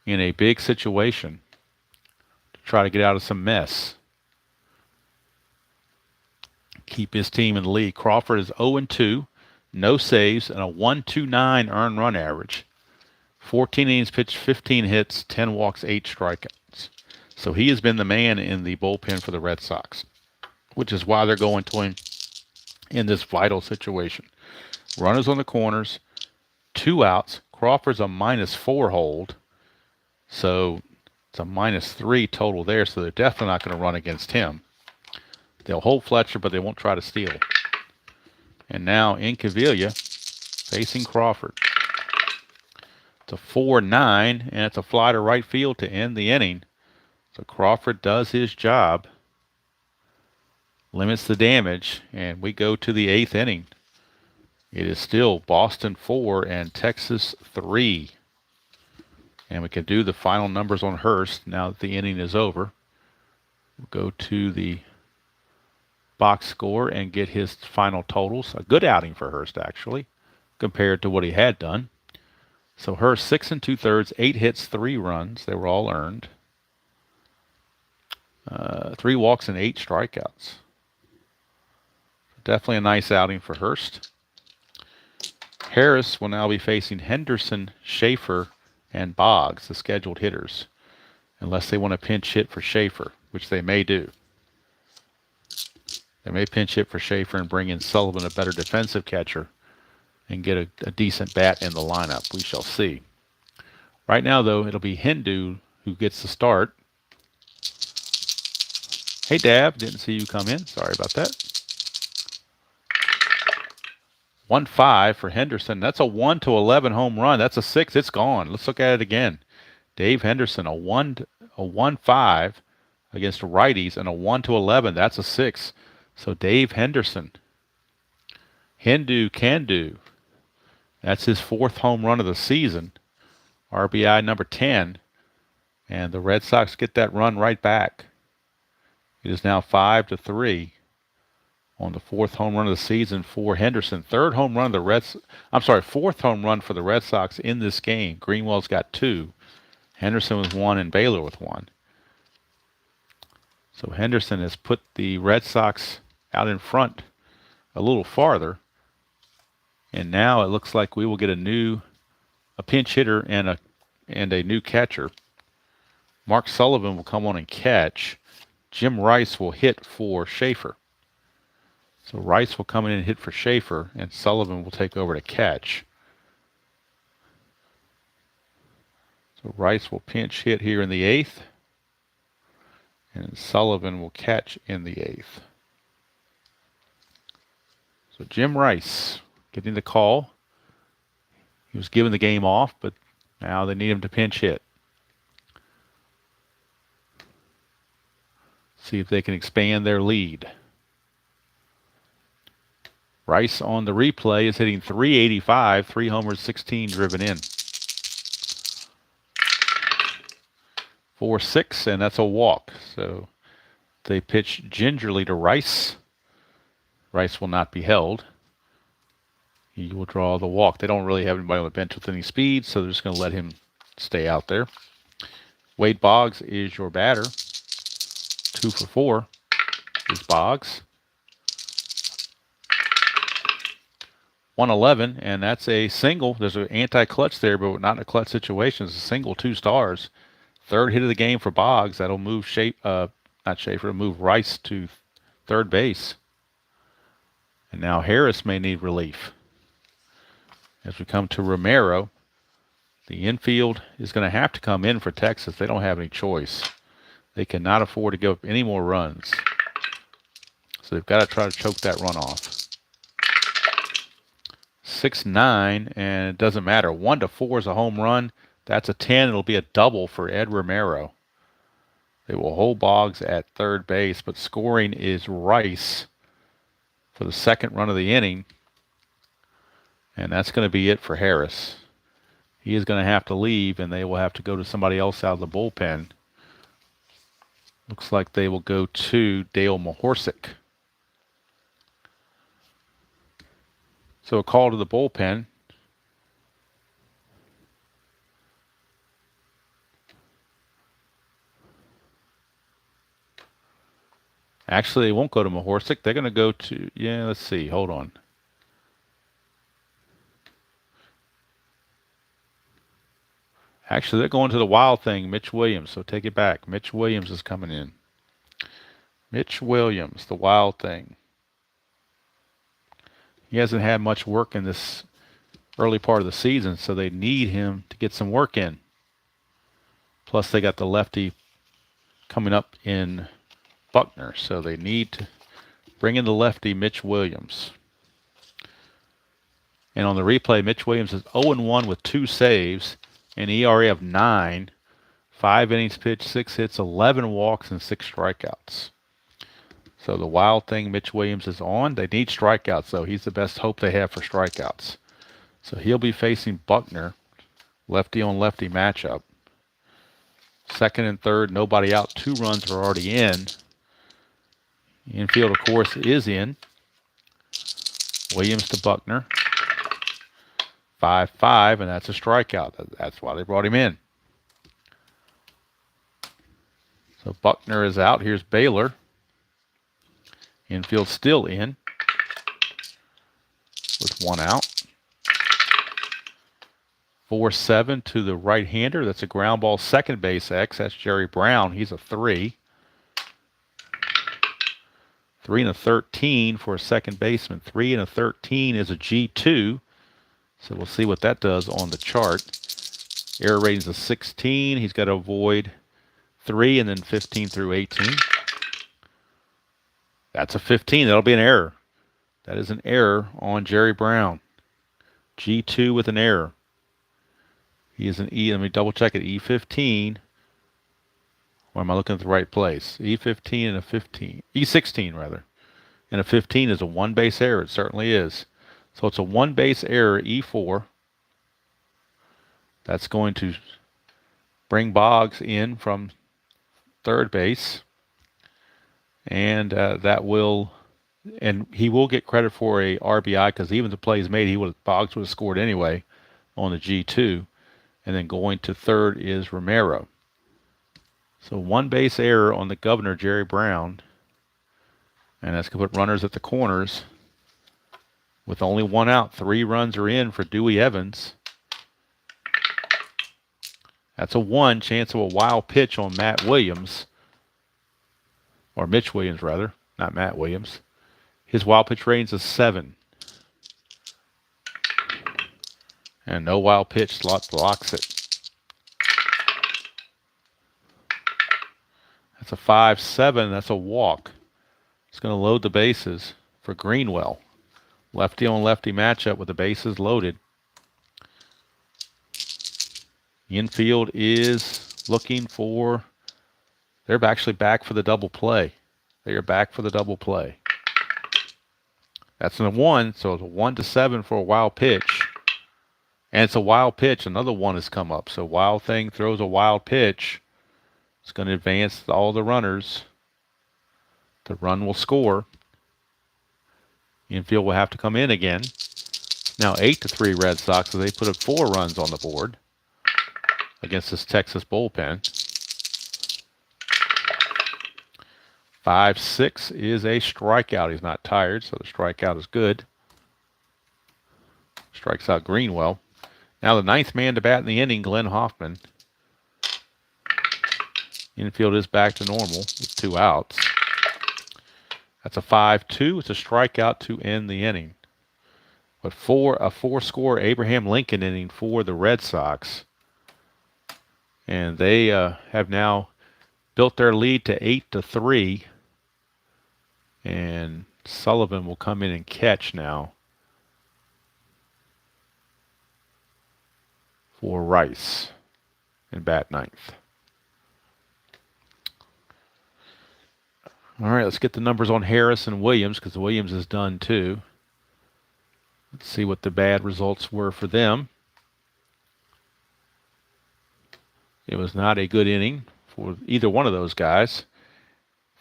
in a big situation to try to get out of some mess. Keep his team in the lead. Crawford is 0-2, no saves, and a 1.29 earned run average. 14 innings pitched, 15 hits, 10 walks, 8 strikeouts. So he has been the man in the bullpen for the Red Sox, which is why they're going to him in this vital situation. Runners on the corners, 2 outs. Crawford's a -4 hold, so it's a -3 total there, so they're definitely not going to run against him. They'll hold Fletcher, but they won't try to steal. And now Incavilla facing Crawford. It's a 4-9, and it's a fly to right field to end the inning. So Crawford does his job, limits the damage, and we go to the 8th inning. It is still Boston 4 and Texas 3. And we can do the final numbers on Hurst now that the inning is over. We'll go to the box score and get his final totals. A good outing for Hurst, actually, compared to what he had done. So Hurst 6 2/3, 8 hits, 3 runs. They were all earned. 3 walks and 8 strikeouts. Definitely a nice outing for Hurst. Harris will now be facing Henderson, Schaefer, and Boggs, the scheduled hitters, unless they want to pinch hit for Schaefer, which they may do. They may pinch hit for Schaefer and bring in Sullivan, a better defensive catcher, and get a decent bat in the lineup. We shall see. Right now, though, it'll be Hindu who gets the start. Hey, Dab, didn't see you come in. Sorry about that. 1-5 for Henderson. That's a 1-11 home run. That's a 6. It's gone. Let's look at it again. Dave Henderson, a 1-5 against righties, and a 1-11. That's a 6. So Dave Henderson, Hindu can do. That's his 4th home run of the season. RBI number 10. And the Red Sox get that run right back. It is now 5-3 on the 4th home run of the season for Henderson. 4th home run for the Red Sox in this game. Greenwell's got 2. Henderson with 1 and Baylor with 1. So Henderson has put the Red Sox out in front a little farther. And now it looks like we will get a pinch hitter and a new catcher. Mark Sullivan will come on and catch. Jim Rice will hit for Schaefer. So Rice will come in and hit for Schaefer, and Sullivan will take over to catch. So Rice will pinch hit here in the 8th, and Sullivan will catch in the 8th. So Jim Rice getting the call. He was given the game off, but now they need him to pinch hit. See if they can expand their lead. Rice on the replay is hitting .385, 3 homers, 16 driven in. 4-6, and that's a walk. So they pitch gingerly to Rice. Rice will not be held. He will draw the walk. They don't really have anybody on the bench with any speed, so they're just going to let him stay out there. Wade Boggs is your batter. 2 for 4 is Boggs. 111, and that's a single. There's an anti-clutch there, but not in a clutch situation. It's a single, 2 stars. Third hit of the game for Boggs. That'll move not Schaefer, move Rice to third base. And now Harris may need relief. As we come to Romero, the infield is going to have to come in for Texas. They don't have any choice. They cannot afford to give up any more runs. So they've got to try to choke that run off. 6-9, and it doesn't matter. 1 to 4 is a home run. That's a 10. It'll be a double for Ed Romero. They will hold Boggs at third base, but scoring is Rice for the second run of the inning. And that's going to be it for Harris. He is going to have to leave, and they will have to go to somebody else out of the bullpen. Looks like they will go to Dale Mahorsic. So a call to the bullpen. Actually, they won't go to Mahorsic. They're going to go to, let's see. Hold on. Actually, they're going to the Wild Thing, Mitch Williams. So take it back. Mitch Williams is coming in. Mitch Williams, the Wild Thing. He hasn't had much work in this early part of the season, so they need him to get some work in. Plus, they got the lefty coming up in Buckner, so they need to bring in the lefty, Mitch Williams. And on the replay, Mitch Williams is 0-1 with 2 saves, an ERA of 9, 5 innings pitched, 6 hits, 11 walks, and 6 strikeouts. So the Wild Thing, Mitch Williams, is on. They need strikeouts, though. He's the best hope they have for strikeouts. So he'll be facing Buckner, lefty-on-lefty matchup. Second and third, nobody out. 2 runs are already in. Infield, of course, is in. Williams to Buckner. 5-5, and that's a strikeout. That's why they brought him in. So Buckner is out. Here's Baylor. Infield still in with 1 out. 4-7 to the right-hander. That's a ground ball, second base X. That's Jerry Brown. He's a 3. 3 and a 13 for a second baseman. 3 and a 13 is a G2. So we'll see what that does on the chart. Error rating's a 16. He's got to avoid 3 and then 15 through 18. That's a 15. That'll be an error. That is an error on Jerry Brown. G2 with an error. He is an E. Let me double check it. E15. Or am I looking at the right place? E15 and a 15. E16 rather. And a 15 is a 1 base error. It certainly is. So it's a 1 base error, E4. That's going to bring Boggs in from third base. And he will get credit for a RBI because even the plays made, Boggs would have scored anyway on the G2. And then going to third is Romero. So 1 base error on the governor, Jerry Brown. And that's going to put runners at the corners. With only 1 out, 3 runs are in for Dewey Evans. That's a 1 chance of a wild pitch on Matt Williams. Or Mitch Williams, rather. Not Matt Williams. His wild pitch rating's a 7. And no wild pitch slot blocks it. That's a 5-7. That's a walk. It's going to load the bases for Greenwell. Lefty on lefty matchup with the bases loaded. Infield is looking for, they're actually back for the double play. They are back for the double play. That's a 1, so it's a 1-7 for a wild pitch. And it's a wild pitch. Another 1 has come up. So Wild Thing throws a wild pitch. It's going to advance all the runners. The run will score. Infield will have to come in again. Now 8-3 Red Sox, so they put up 4 runs on the board against this Texas bullpen. 5-6 is a strikeout. He's not tired, so the strikeout is good. Strikes out Greenwell. Now the 9th man to bat in the inning, Glenn Hoffman. Infield is back to normal with 2 outs. That's a 5-2. It's a strikeout to end the inning. But a 4-score Abraham Lincoln inning for the Red Sox. And they have now built their lead to 8-3. And Sullivan will come in and catch now for Rice and bat 9th. All right, let's get the numbers on Harris and Williams because Williams is done too. Let's see what the bad results were for them. It was not a good inning for either one of those guys.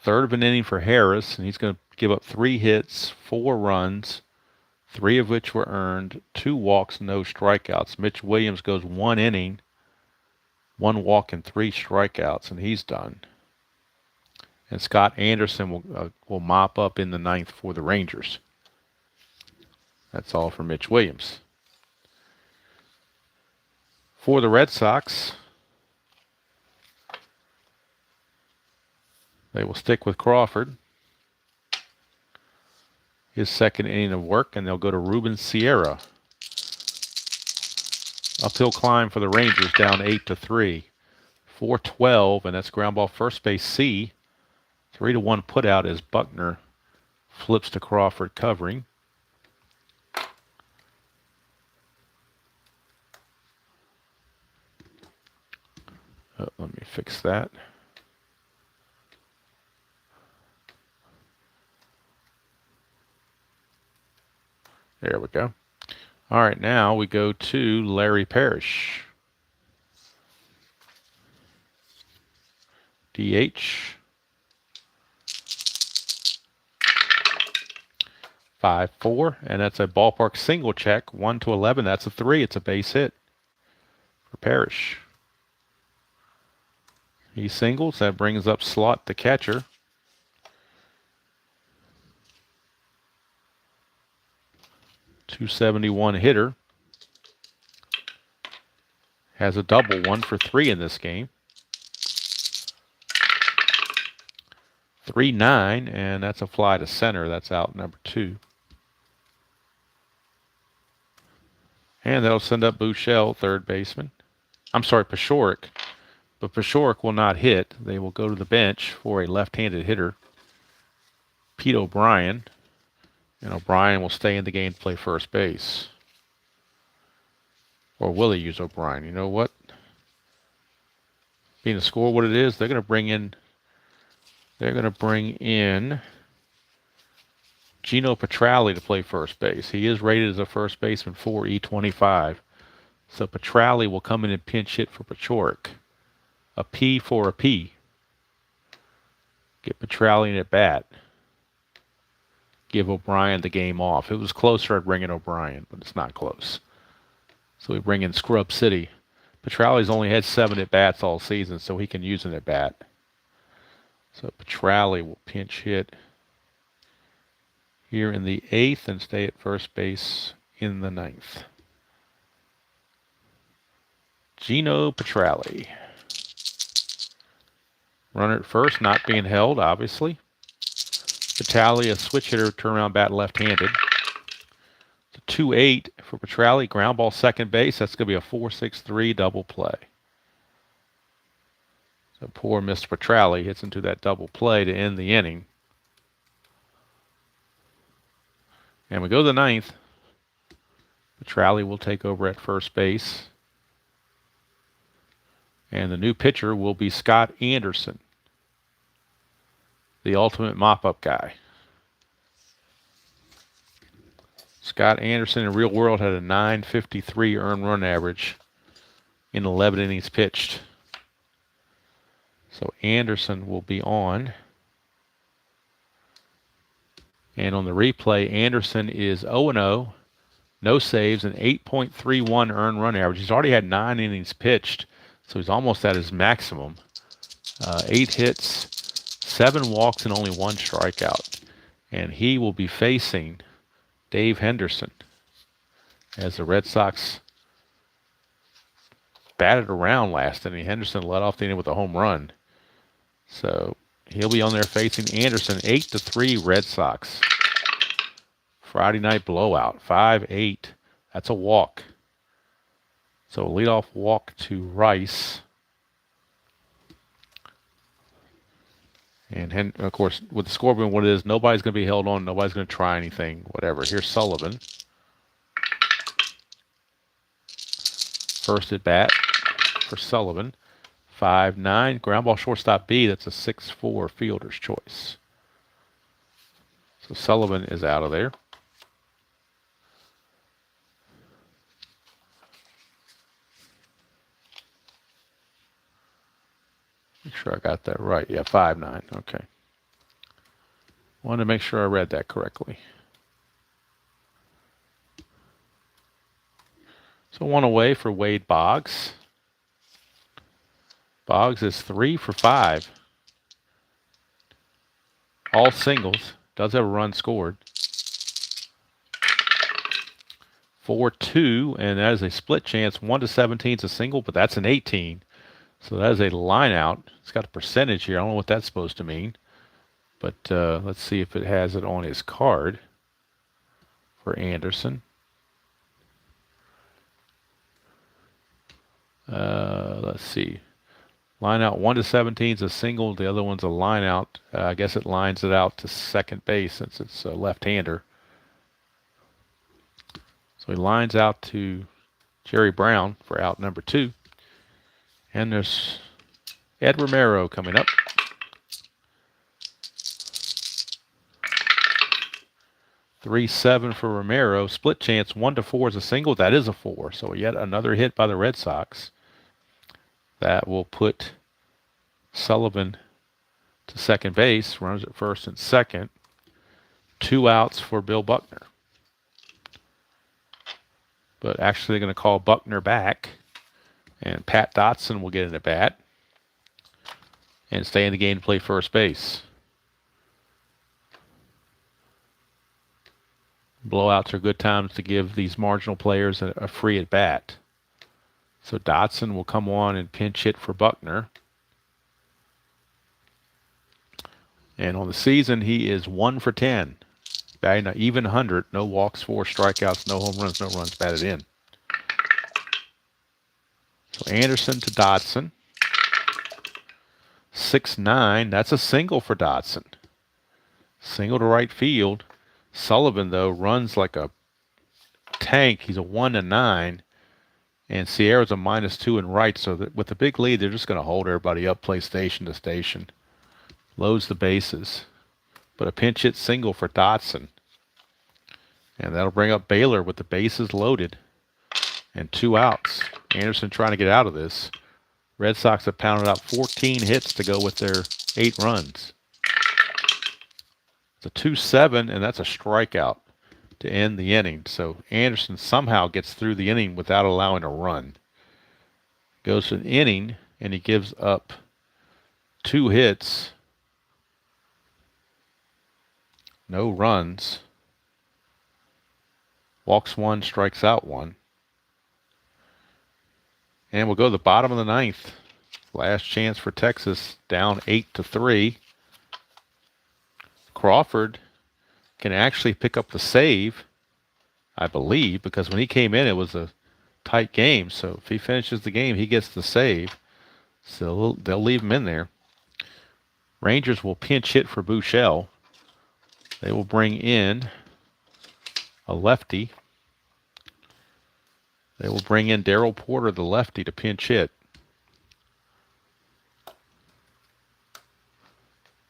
Third of an inning for Harris, and he's going to give up 3 hits, 4 runs, 3 of which were earned, 2 walks, no strikeouts. Mitch Williams goes 1 inning, 1 walk and 3 strikeouts, and he's done. And Scott Anderson will mop up in the 9th for the Rangers. That's all for Mitch Williams. For the Red Sox, they will stick with Crawford. His 2nd inning of work, and they'll go to Ruben Sierra. Uphill climb for the Rangers, down 8-3. 4-12, and that's ground ball first base C. 3-1 put out as Buckner flips to Crawford covering. Let me fix that. There we go. All right, now we go to Larry Parrish. DH. 5-4, and that's a ballpark single check. 1-11, that's a 3. It's a base hit for Parrish. He singles. That brings up Slot, the catcher. .271 hitter. Has a double, 1 for 3 in this game. 3-9, and that's a fly to center. That's out number 2. And that'll send up Buechele, third baseman. I'm sorry, Pashorek. But Pashorek will not hit. They will go to the bench for a left-handed hitter, Pete O'Brien. And O'Brien will stay in the game to play first base. Or will he use O'Brien? You know what? Being the score what it is, they're going to bring in Gino Petralli to play first base. He is rated as a first baseman for E25. So Petralli will come in and pinch hit for Pashorek. A P for a P. Get Petralli in at bat. Give O'Brien the game off. If it was closer, I'd bring in O'Brien, but it's not close. So we bring in Scrub City. Petralli's only had 7 at-bats all season, so he can use an at-bat. So Petralli will pinch hit here in the 8th and stay at first base in the 9th. Gino Petralli. Runner at first, not being held, obviously. Petralli, a switch hitter, turnaround bat left-handed. 2-8 for Petralli. Ground ball second base. That's going to be a 4-6-3 double play. So poor Mr. Petralli hits into that double play to end the inning. And we go to the 9th. Petralli will take over at first base. And the new pitcher will be Scott Anderson, the ultimate mop-up guy. Scott Anderson in real world had a .953 earned run average in 11 innings pitched. So Anderson will be on. And on the replay, Anderson is 0-0 no saves, and 8.31 earned run average. He's already had 9 innings pitched, so he's almost at his maximum. 8 hits, 7 walks, and only 1 strikeout. And he will be facing Dave Henderson as the Red Sox batted around last inning. Henderson led off the inning with a home run. So he'll be on there facing Anderson. 8-3 Red Sox. Friday night blowout. 5-8. That's a walk. So leadoff walk to Rice. And of course, with the score being what it is, nobody's going to be held on. Nobody's going to try anything, whatever. Here's Sullivan. First at bat for Sullivan. 5-9. Ground ball shortstop B. That's a 6-4 fielder's choice. So Sullivan is out of there. Make sure I got that right. Yeah, 5-9. Okay. Wanted to make sure I read that correctly. So 1 away for Wade Boggs. Boggs is 3 for 5. All singles. Does have a run scored. 4-2, and that is a split chance. 1-17 is a single, but that's an 18. So that is a line out. It's got a percentage here. I don't know what that's supposed to mean. But let's see if it has it on his card for Anderson. Let's see. Line out 1-17 is a single. The other one's a line out. I guess it lines it out to second base since it's a left-hander. So he lines out to Jerry Brown for out number 2. And there's Ed Romero coming up. .37 for Romero. Split chance 1-4 is a single. That is a 4. So yet another hit by the Red Sox. That will put Sullivan to second base. Runs at first and second. 2 outs for Bill Buckner. But actually they're going to call Buckner back. And Pat Dotson will get in at bat and stay in the game to play first base. Blowouts are good times to give these marginal players a free at bat. So Dotson will come on and pinch hit for Buckner. And on the season, he is 1 for 10. Batting an even 100. No walks, 4 strikeouts, no home runs, no runs batted in. So Anderson to Dotson. 6-9. That's a single for Dotson. Single to right field. Sullivan, though, runs like a tank. He's a 1-9. And Sierra's a -2 in right. So that with the big lead, they're just going to hold everybody up, play station to station. Loads the bases. But a pinch hit single for Dotson. And that'll bring up Baylor with the bases loaded. And 2 outs. Anderson trying to get out of this. Red Sox have pounded out 14 hits to go with their 8 runs. It's a 2-7, and that's a strikeout to end the inning. So Anderson somehow gets through the inning without allowing a run. Goes to an inning, and he gives up 2 hits. No runs. Walks 1, strikes out 1. And we'll go to the bottom of the 9th. Last chance for Texas, down 8-3. Crawford can actually pick up the save, I believe, because when he came in, it was a tight game. So if he finishes the game, he gets the save. So they'll leave him in there. Rangers will pinch hit for Buechele. They will bring in a lefty. They will bring in Darrell Porter, the lefty, to pinch hit.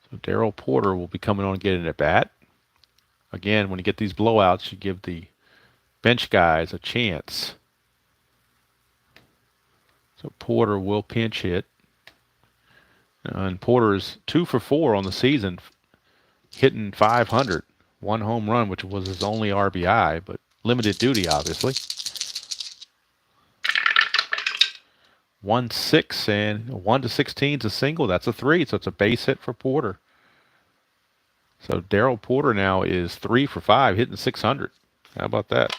So Darrell Porter will be coming on and getting at bat. Again, when you get these blowouts, you give the bench guys a chance. So Porter will pinch hit. And Porter's 2 for 4 on the season, hitting .500. 1 home run, which was his only RBI, but limited duty, obviously. 1-6 and 1-16 is a single. That's a 3, so it's a base hit for Porter. So Darrell Porter now is 3 for 5, hitting 600. How about that?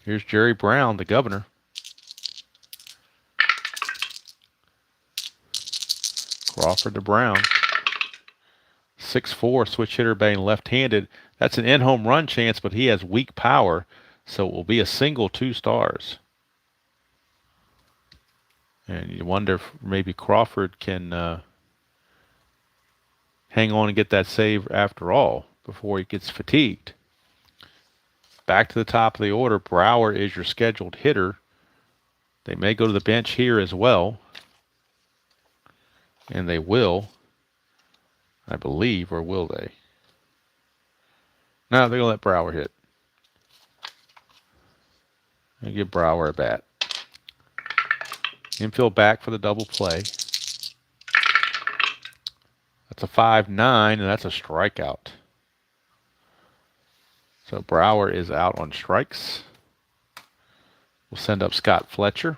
Here's Jerry Brown, the governor. Crawford to Brown. 6-4, switch hitter batting left-handed. That's an in-home run chance, but he has weak power, so it will be a single, 2 stars. And you wonder if maybe Crawford can hang on and get that save after all before he gets fatigued. Back to the top of the order, Brower is your scheduled hitter. They may go to the bench here as well. And they will, I believe, or will they? No, they're going to let Brower hit. And give Brower a bat. Infield back for the double play. That's a 5-9, and that's a strikeout. So Brower is out on strikes. We'll send up Scott Fletcher.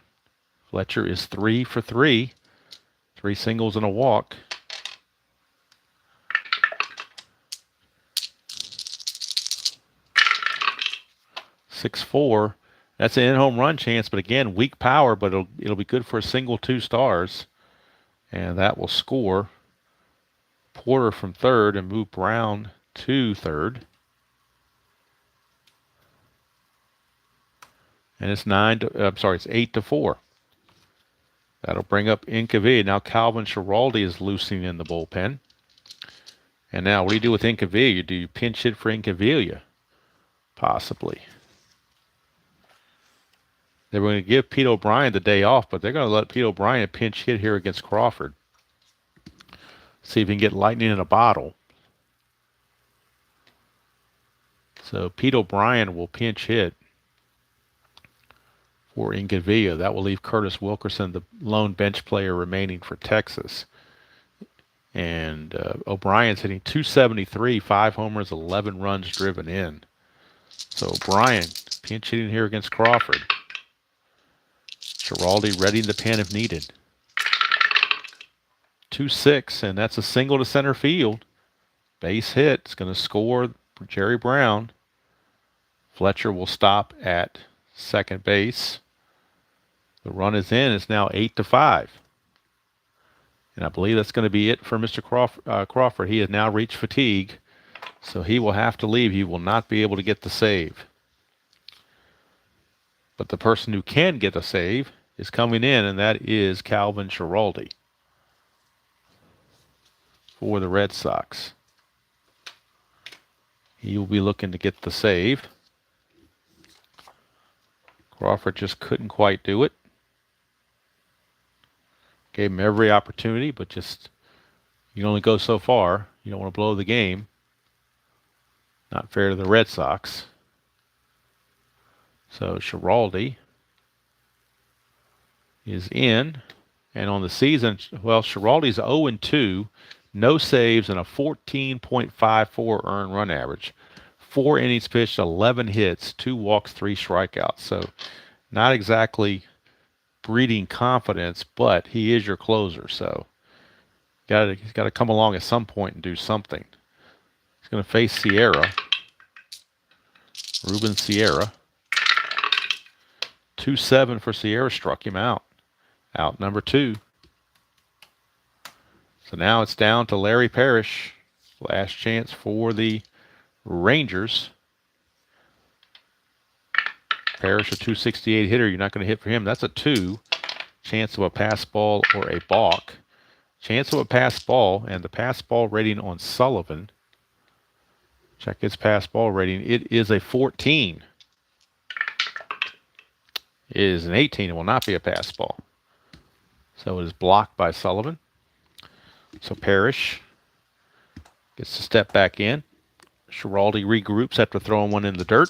Fletcher is 3 for 3. 3 singles and a walk. (6-4). That's an in-home run chance, but again, weak power, but it'll be good for a single, 2 stars. And that will score Porter from third and move Brown to third. And it's 8-4. That'll bring up Incavilla. Now Calvin Schiraldi is loosening in the bullpen. And now what do you do with Incavilla? Do you pinch hit for Incavilla? Possibly. They were going to give Pete O'Brien the day off, but they're going to let Pete O'Brien pinch hit here against Crawford. See if he can get lightning in a bottle. So Pete O'Brien will pinch hit for Incavilla. That will leave Curtis Wilkerson, the lone bench player remaining for Texas. And O'Brien's hitting .273, 5 homers, 11 runs driven in. So O'Brien pinch hitting here against Crawford. Schiraldi ready in the pen if needed. 2-6, and that's a single to center field. Base hit. It's going to score for Jerry Brown. Fletcher will stop at second base. The run is in. It's now 8-5. And I believe that's going to be it for Mr. Crawford. He has now reached fatigue, so he will have to leave. He will not be able to get the save. But the person who can get a save is coming in, and that is Calvin Schiraldi for the Red Sox. He will be looking to get the save. Crawford just couldn't quite do it. Gave him every opportunity, but just, you only go so far. You don't want to blow the game. Not fair to the Red Sox. So Schiraldi is in. And on the season, well, Schiraldi's 0-2, no saves, and a 14.54 earned run average. 4 innings pitched, 11 hits, 2 walks, 3 strikeouts. So not exactly breeding confidence, but he is your closer. So he's got to come along at some point and do something. He's going to face Sierra. Ruben Sierra. 2-7 for Sierra, struck him out. Out number 2. So now it's down to Larry Parrish. Last chance for the Rangers. Parrish, a .268 hitter. You're not going to hit for him. That's a 2. Chance of a pass ball or a balk. Chance of a pass ball, and the pass ball rating on Sullivan. Check his pass ball rating. It is a 14. It is an 18. It will not be a pass ball. So it is blocked by Sullivan. So Parrish gets to step back in. Schiraldi regroups after throwing one in the dirt.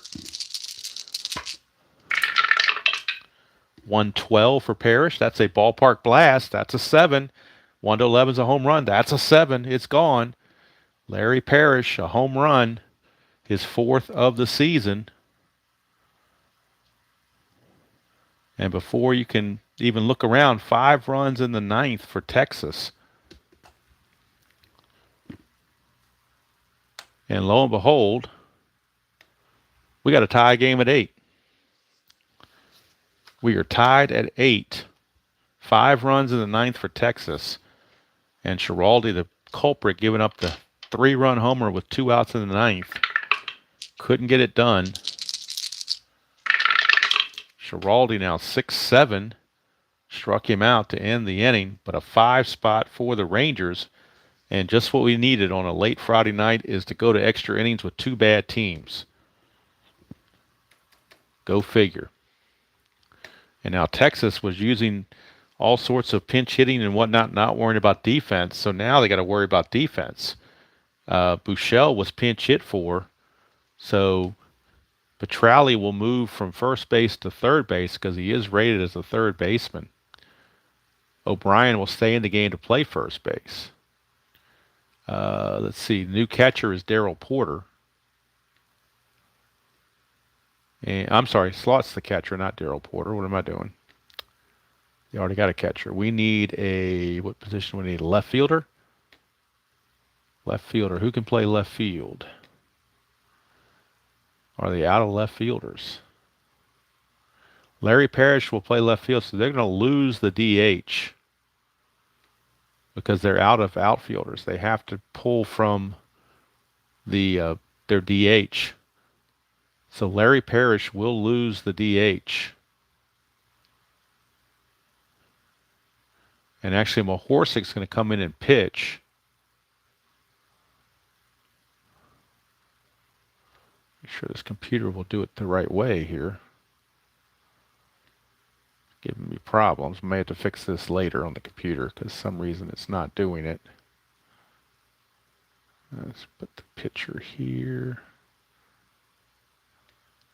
112 for Parrish. That's a ballpark blast. That's a 7. 1-11 is a home run. That's a 7. It's gone. Larry Parrish, a home run. His 4th of the season. And before you can even look around, 5 runs in the 9th for Texas. And lo and behold, we got a tie game at 8. We are tied at 8. 5 runs in the 9th for Texas. And Schiraldi, the culprit, giving up the 3-run homer with 2 outs in the 9th. Couldn't get it done. Schiraldi now 6-7. Struck him out to end the inning, but a 5 spot for the Rangers. And just what we needed on a late Friday night is to go to extra innings with 2 bad teams. Go figure. And now Texas was using all sorts of pinch hitting and whatnot, not worrying about defense. So now they got to worry about defense. Buechele was pinch hit for, so Petralli will move from first base to third base because he is rated as a third baseman. O'Brien will stay in the game to play first base. Let's see. The new catcher is Darryl Porter. And I'm sorry, Slott's the catcher, not Darryl Porter. What am I doing? You already got a catcher. We need a, what position we need? A left fielder? Left fielder. Who can play left field? Are they out of left fielders? Larry Parrish will play left field, so they're going to lose the DH because they're out of outfielders. They have to pull from their DH. So Larry Parrish will lose the DH. And actually, Mahorsik's going to come in and pitch. Make sure this computer will do it the right way here. Giving me problems. I may have to fix this later on the computer because some reason it's not doing it. Let's put the picture here.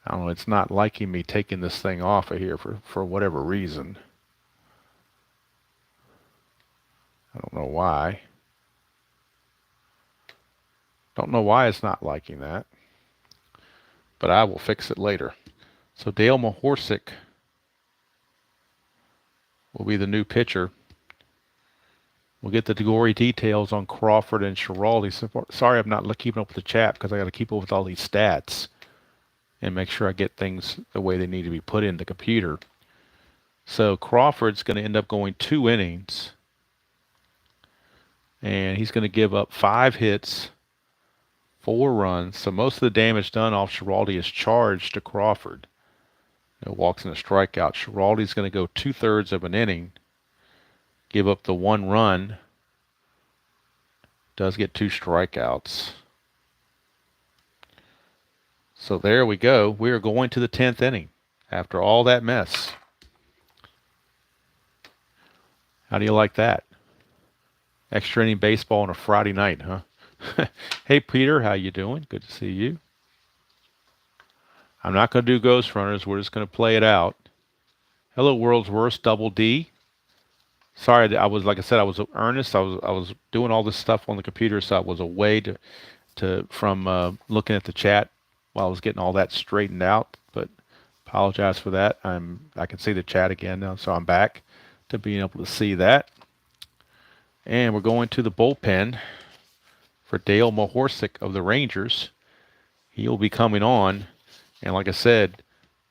I don't know, it's not liking me taking this thing off of here for whatever reason. I don't know why. Don't know why it's not liking that. But I will fix it later. So Dale Mahorsik will be the new pitcher. We'll get the gory details on Crawford and Schiraldi. Sorry I'm not keeping up with the chat because I got to keep up with all these stats and make sure I get things the way they need to be put in the computer. So Crawford's going to end up going 2 innings. And he's going to give up 5 hits, 4 runs. So most of the damage done off Schiraldi is charged to Crawford. No walks and a strikeout. Schiraldi's going to go 2/3 of an inning, give up the 1 run. Does get 2 strikeouts. So there we go. We are going to the 10th inning after all that mess. How do you like that? Extra inning baseball on a Friday night, huh? Hey, Peter, how you doing? Good to see you. I'm not going to do Ghost Runners. We're just going to play it out. Hello, World's Worst, Double D. Sorry, I was, like I said, I was earnest. I was doing all this stuff on the computer, so I was away from looking at the chat while I was getting all that straightened out. But apologize for that. I can see the chat again now, so I'm back to being able to see that. And we're going to the bullpen for Dale Mahorsik of the Rangers. He'll be coming on. And like I said,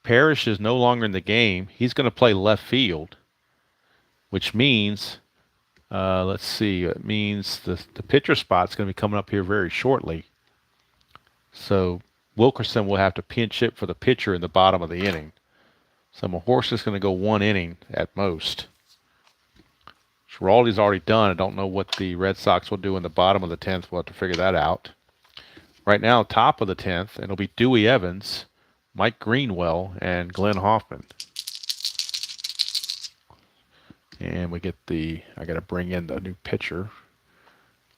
Parrish is no longer in the game. He's going to play left field, which means, let's see, it means the pitcher spot's going to be coming up here very shortly. So Wilkerson will have to pinch hit for the pitcher in the bottom of the inning. So Mahorsik's going to go 1 inning at most. Schiraldi's already done. I don't know what the Red Sox will do in the bottom of the 10th. We'll have to figure that out. Right now, top of the 10th, it'll be Dewey Evans, Mike Greenwell, and Glenn Hoffman. And we get I got to bring in the new pitcher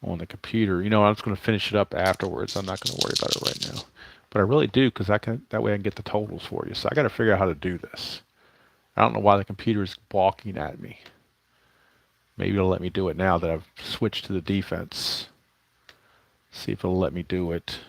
on the computer. You know, I'm just going to finish it up afterwards. I'm not going to worry about it right now. But I really do, because that way I can get the totals for you. So I got to figure out how to do this. I don't know why the computer is balking at me. Maybe it'll let me do it now that I've switched to the defense. See if it'll let me do it.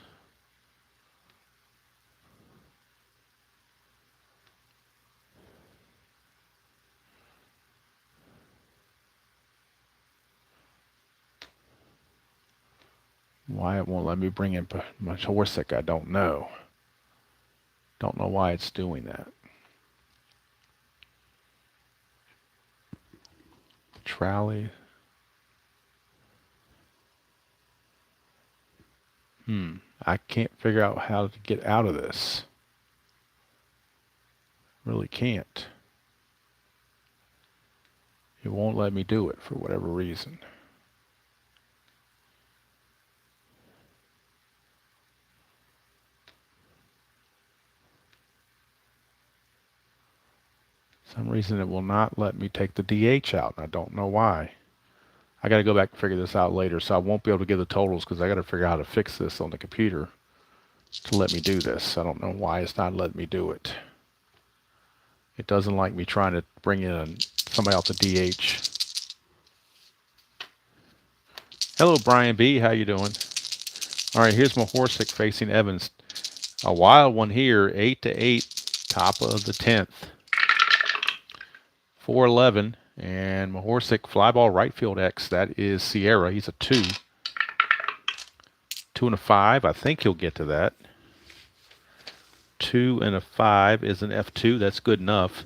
Why it won't let me bring in Mahorsic, I don't know. Don't know why it's doing that. Trowley. I can't figure out how to get out of this. Really can't. It won't let me do it for whatever reason. For some reason it will not let me take the DH out. I don't know why. I got to go back and figure this out later, so I won't be able to give the totals because I got to figure out how to fix this on the computer to let me do this. I don't know why it's not letting me do it. It doesn't like me trying to bring in somebody else to DH. Hello, Brian B. How you doing? All right, here's Mahorsic facing Evans. A wild one here, 8-8, top of the 10th. 4-11, and Mahorsic fly ball right field X. That is Sierra. He's a 2. 2 and a 5. I think he'll get to that. 2 and a 5 is an F2. That's good enough.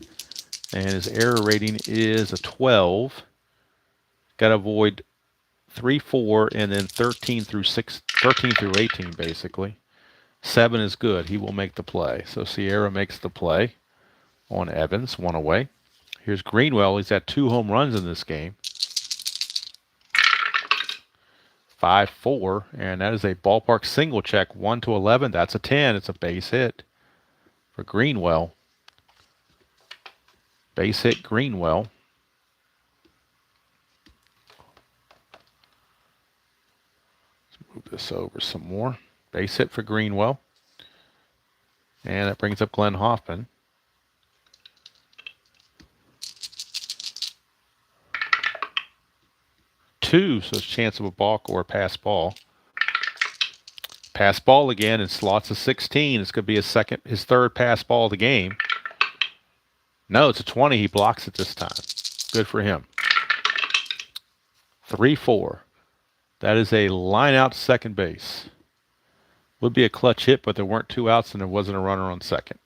And his error rating is a 12. Got to avoid 3, 4, and then 13 through 18, basically. 7 is good. He will make the play. So Sierra makes the play on Evans, 1 away. Here's Greenwell. He's had 2 home runs in this game. 5-4, and that is a ballpark single check. 1-11. That's a 10. It's a base hit for Greenwell. Base hit Greenwell. Let's move this over some more. Base hit for Greenwell. And that brings up Glenn Hoffman. So it's a chance of a balk or a pass ball. Pass ball again, and slots a 16. It's going to be his third pass ball of the game. No, it's a 20. He blocks it this time. Good for him. 3-4. That is a line out to second base. Would be a clutch hit, but there weren't 2 outs and there wasn't a runner on second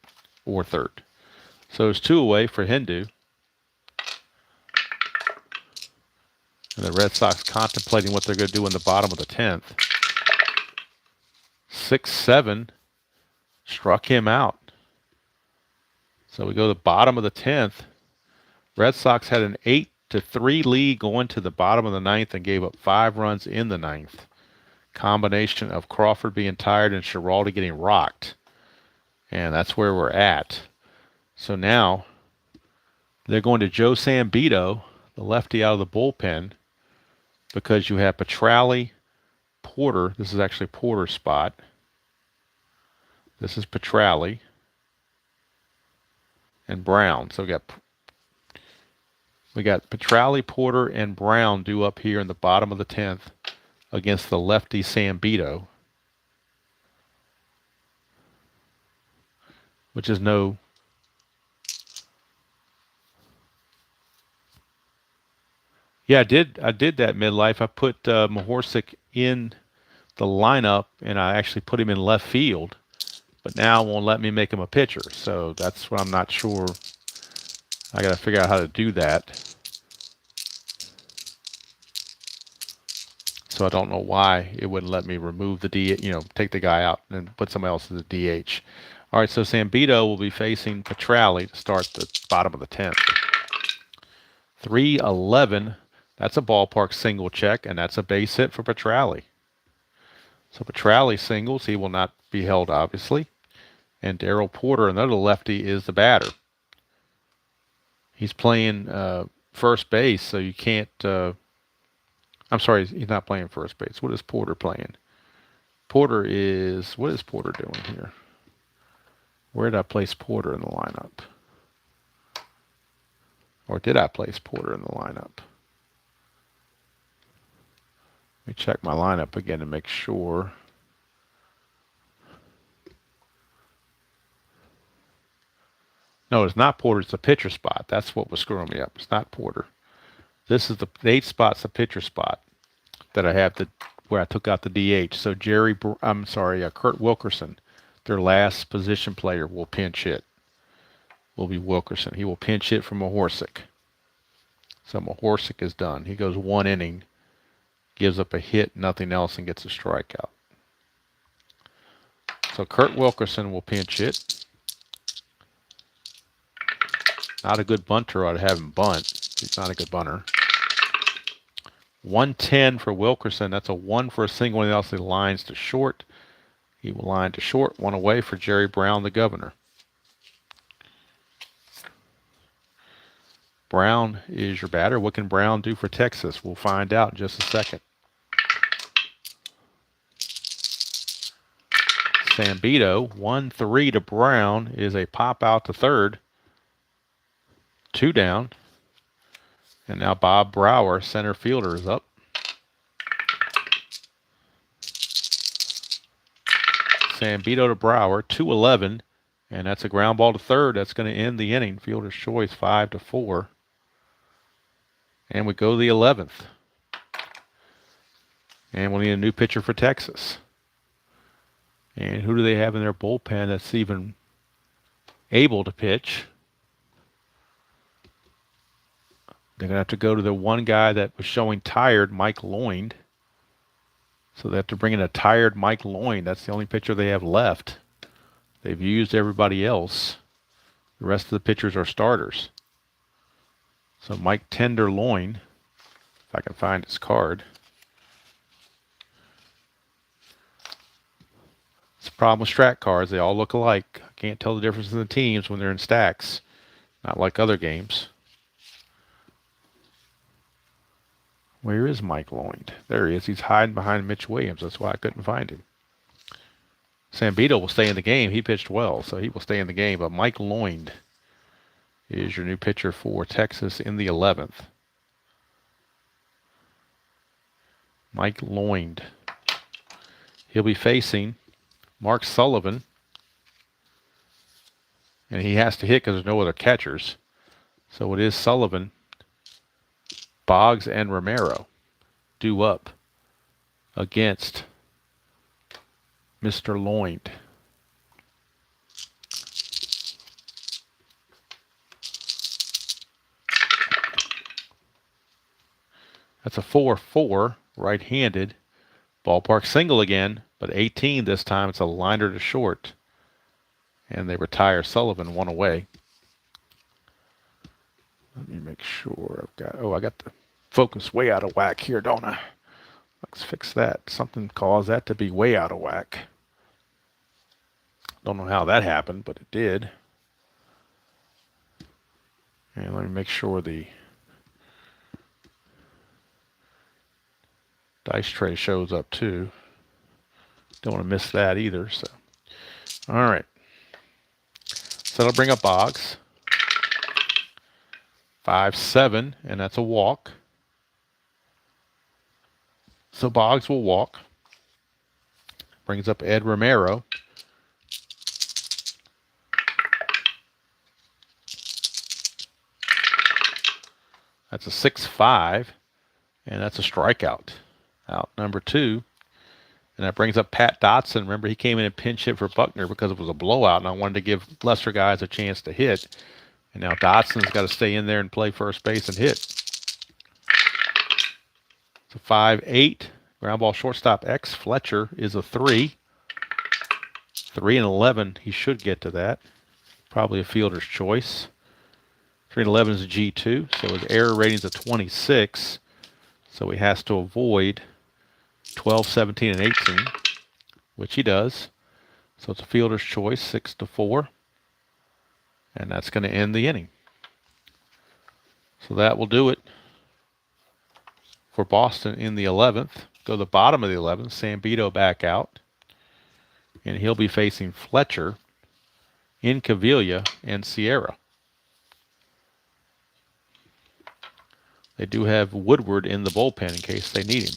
or third. So it's 2 away for Hindu. And the Red Sox contemplating what they're going to do in the bottom of the 10th. 6-7 struck him out. So we go to the bottom of the 10th. Red Sox had an 8-3 lead going to the bottom of the 9th and gave up 5 runs in the 9th. Combination of Crawford being tired and Giraldi getting rocked. And that's where we're at. So now they're going to Joe Sambito, the lefty out of the bullpen, because you have Petralli, Porter. This is actually Porter's spot. This is Petralli and Brown. So we got Petralli, Porter, and Brown due up here in the bottom of the 10th against the lefty Sambito, which is no. Yeah, I did that midlife. I put Mahorsic in the lineup, and I actually put him in left field, but now it won't let me make him a pitcher. So that's what I'm not sure. I got to figure out how to do that. So I don't know why it wouldn't let me remove the take the guy out and put somebody else as the DH. All right, so Sambito will be facing Petralli to start the bottom of the 10th. 3-11. That's a ballpark single check, and that's a base hit for Petralli. So Petralli singles. He will not be held, obviously. And Darryl Porter, another lefty, is the batter. He's playing first base, so you can't... I'm sorry, he's not playing first base. What is Porter playing? What is Porter doing here? Where did I place Porter in the lineup? Or did I place Porter in the lineup? Let me check my lineup again to make sure. No, it's not Porter. It's the pitcher spot. That's what was screwing me up. It's not Porter. This is the 8th spot's the pitcher spot that I have to where I took out the DH. So Kurt Wilkerson, their last position player, will pinch hit. Will be Wilkerson. He will pinch hit from Mahorsic. So Mahorsic is done. He goes 1 inning, gives up a hit, nothing else, and gets a strikeout. So Kurt Wilkerson will pinch hit. Not a good bunter. I'd have him bunt. He's not a good bunter. 110 for Wilkerson. That's a 1 for a single, and else he lines to short. He will line to short. 1 away for Jerry Brown, the governor. Brown is your batter. What can Brown do for Texas? We'll find out in just a second. Sambito, 1-3 to Brown, is a pop out to third. 2 down. And now Bob Brower, center fielder, is up. Sambito to Brower, 2-11. And that's a ground ball to third. That's going to end the inning. Fielder's choice, 5-4. And we go to the 11th. And we'll need a new pitcher for Texas. And who do they have in their bullpen that's even able to pitch? They're going to have to go to the one guy that was showing tired, Mike Lloyd. So they have to bring in a tired Mike Lloyd. That's the only pitcher they have left. They've used everybody else. The rest of the pitchers are starters. So Mike Tender Lloyd, if I can find his card. It's a problem with Strat cards. They all look alike. I can't tell the difference in the teams when they're in stacks. Not like other games. Where is Mike Lloyd? There he is. He's hiding behind Mitch Williams. That's why I couldn't find him. Sambito will stay in the game. He pitched well, so he will stay in the game. But Mike Lloyd is your new pitcher for Texas in the 11th. Mike Lloyd. He'll be facing Mark Sullivan. And he has to hit because there's no other catchers. So it is Sullivan, Boggs, and Romero due up against Mr. Lloyd. That's a 4-4, right-handed. Ballpark single again, but 18 this time. It's a liner to short. And they retire Sullivan 1 away. Let me make sure I got the focus way out of whack here, don't I? Let's fix that. Something caused that to be way out of whack. Don't know how that happened, but it did. And let me make sure the dice tray shows up too. Don't want to miss that either. So, all right. So that'll bring up Boggs. 5-7, and that's a walk. So Boggs will walk. Brings up Ed Romero. That's a 6-5, and that's a strikeout. Out number 2. And that brings up Pat Dotson. Remember, he came in and pinch hit for Buckner because it was a blowout, and I wanted to give lesser guys a chance to hit. And now Dotson's got to stay in there and play first base and hit. It's a 5-8. Ground ball shortstop X. Fletcher is a 3. 3-11. He should get to that. Probably a fielder's choice. 3-11 is a G2. So his error rating is a 26. So he has to avoid 12, 17, and 18, which he does. So it's a fielder's choice, 6-4. And that's going to end the inning. So that will do it for Boston in the 11th. Go to the bottom of the 11th. Sambito back out. And he'll be facing Fletcher, Incaviglia, and Sierra. They do have Woodward in the bullpen in case they need him.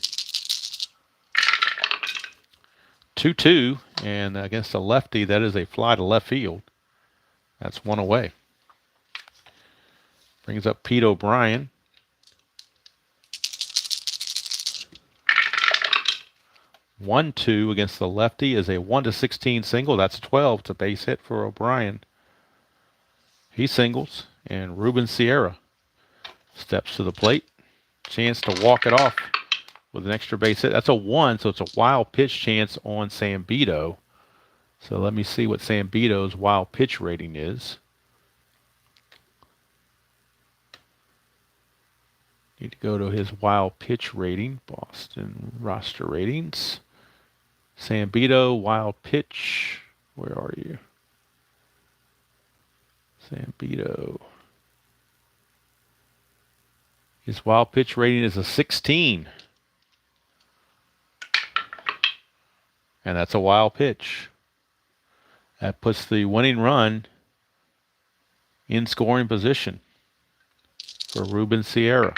2-2, and against a lefty, that is a fly to left field. That's 1 away. Brings up Pete O'Brien. 1-2 against the lefty is a 1-16 single. That's a 12. It's a base hit for O'Brien. He singles, and Ruben Sierra steps to the plate. Chance to walk it off with an extra base hit. That's a 1, so it's a wild pitch chance on Sambito. So let me see what Sambito's wild pitch rating is. Need to go to his wild pitch rating, Boston roster ratings. Sambito, wild pitch. Where are you? Sambito. His wild pitch rating is a 16. And that's a wild pitch. That puts the winning run in scoring position for Ruben Sierra.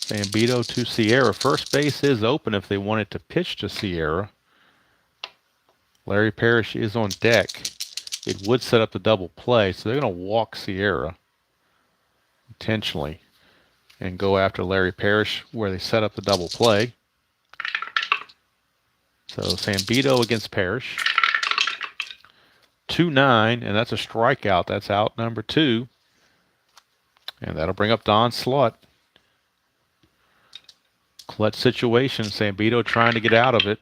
Sambito to Sierra. First base is open if they wanted to pitch to Sierra. Larry Parrish is on deck. It would set up the double play, so they're going to walk Sierra intentionally and go after Larry Parrish where they set up the double play. So Sambito against Parrish. 2-9, and that's a strikeout. That's out number 2. And that'll bring up Don Slaught. Clutch situation. Sambito trying to get out of it.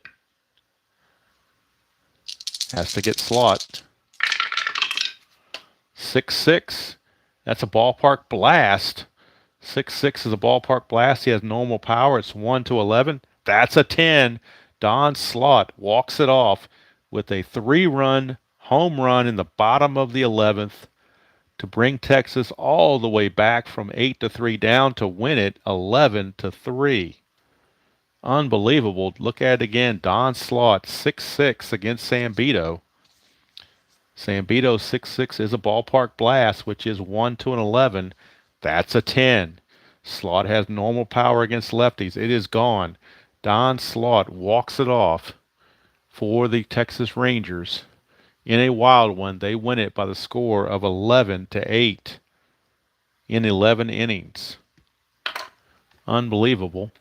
Has to get Slaught. 6-6. That's a ballpark blast. 6-6 is a ballpark blast. He has normal power. It's 1-11. That's a 10. Don Slaught walks it off with a 3-run home run in the bottom of the 11th to bring Texas all the way back from 8-3 down to win it 11-3. Unbelievable. Look at it again. Don Slaught, 6-6 against Sambito. Sambito 6-6 is a ballpark blast, which is 1-11. That's a 10. Slaught has normal power against lefties. It is gone. Don Slaught walks it off for the Texas Rangers. In a wild one, they win it by the score of 11-8 in 11 innings. Unbelievable.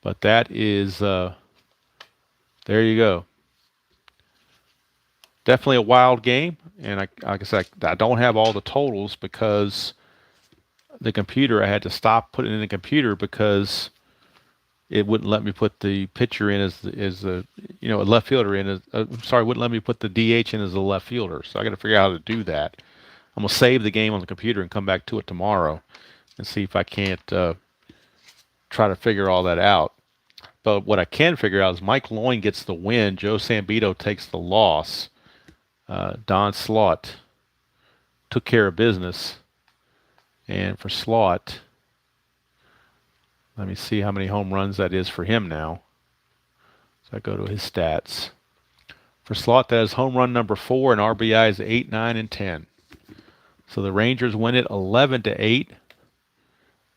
But that is, there you go. Definitely a wild game. And like I said, I don't have all the totals because the computer, I had to stop putting in the computer because it wouldn't let me put the pitcher in as a left fielder in. Wouldn't let me put the DH in as a left fielder. So I got to figure out how to do that. I'm going to save the game on the computer and come back to it tomorrow and see if I can't try to figure all that out. But what I can figure out is Mike Loyne gets the win. Joe Sambito takes the loss. Don Slaught took care of business. And for Slaught, let me see how many home runs that is for him now. So I go to his stats. For Slaught, that is home run number 4, and RBI is 8, 9, and 10. So the Rangers win it 11-8,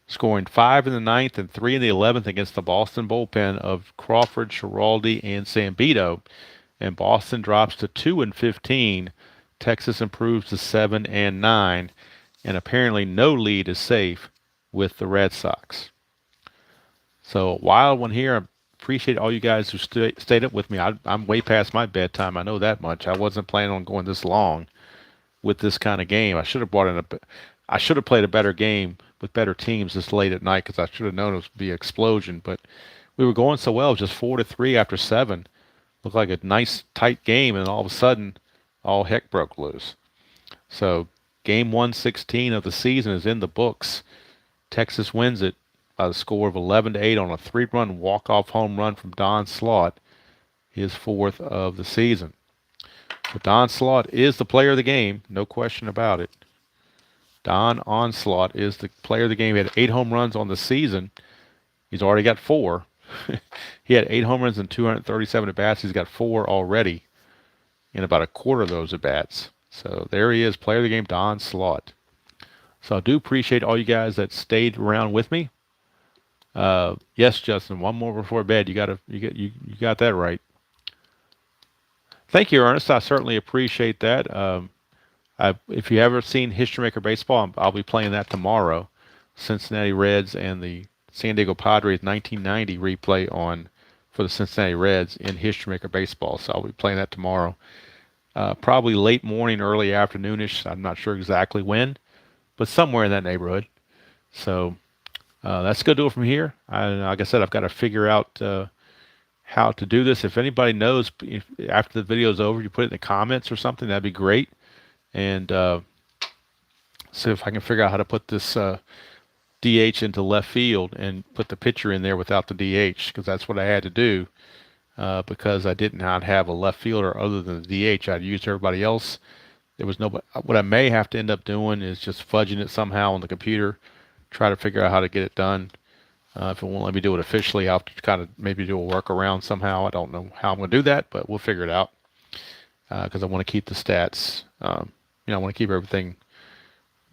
scoring 5 in the 9th and 3 in the 11th against the Boston bullpen of Crawford, Schiraldi, and Sambito. And Boston drops to 2-15. Texas improves to 7-9. And apparently no lead is safe with the Red Sox. So a wild one here. I appreciate all you guys who stayed up with me. I'm way past my bedtime. I know that much. I wasn't planning on going this long with this kind of game. I should have played a better game with better teams this late at night because I should have known it would be an explosion. But we were going so well, just 4-3 after 7. Looked like a nice tight game, and all of a sudden, all heck broke loose. So game 116 of the season is in the books. Texas wins it by the score of 11-8 on a 3-run walk-off home run from Don Slaught, his 4th of the season. So Don Slaught is the player of the game, no question about it. Don Onslaught is the player of the game. He had 8 home runs on the season. He's already got 4. He had 8 home runs and 237 at-bats. He's got 4 already in about a quarter of those at-bats. So there he is, player of the game, Don Slaught. So I do appreciate all you guys that stayed around with me. Yes, Justin, one more before bed. You got that right. Thank you, Ernest. I certainly appreciate that. If you ever seen History Maker Baseball, I'll be playing that tomorrow. Cincinnati Reds and the San Diego Padres 1990 replay on for the Cincinnati Reds in History Maker Baseball. So I'll be playing that tomorrow. Probably late morning, early afternoonish. I'm not sure exactly when, but somewhere in that neighborhood. So that's going to do it from here. Like I said, I've got to figure out how to do this. If anybody knows, if after the video's over, you put it in the comments or something, that'd be great. And see if I can figure out how to put this DH into left field and put the pitcher in there without the DH, because that's what I had to do. Because I did not have a left fielder other than the DH. I'd used everybody else. There was nobody. What I may have to end up doing is just fudging it somehow on the computer, try to figure out how to get it done. If it won't let me do it officially, I'll have to kind of maybe do a workaround somehow. I don't know how I'm going to do that, but we'll figure it out. Because I want to keep the stats. I want to keep everything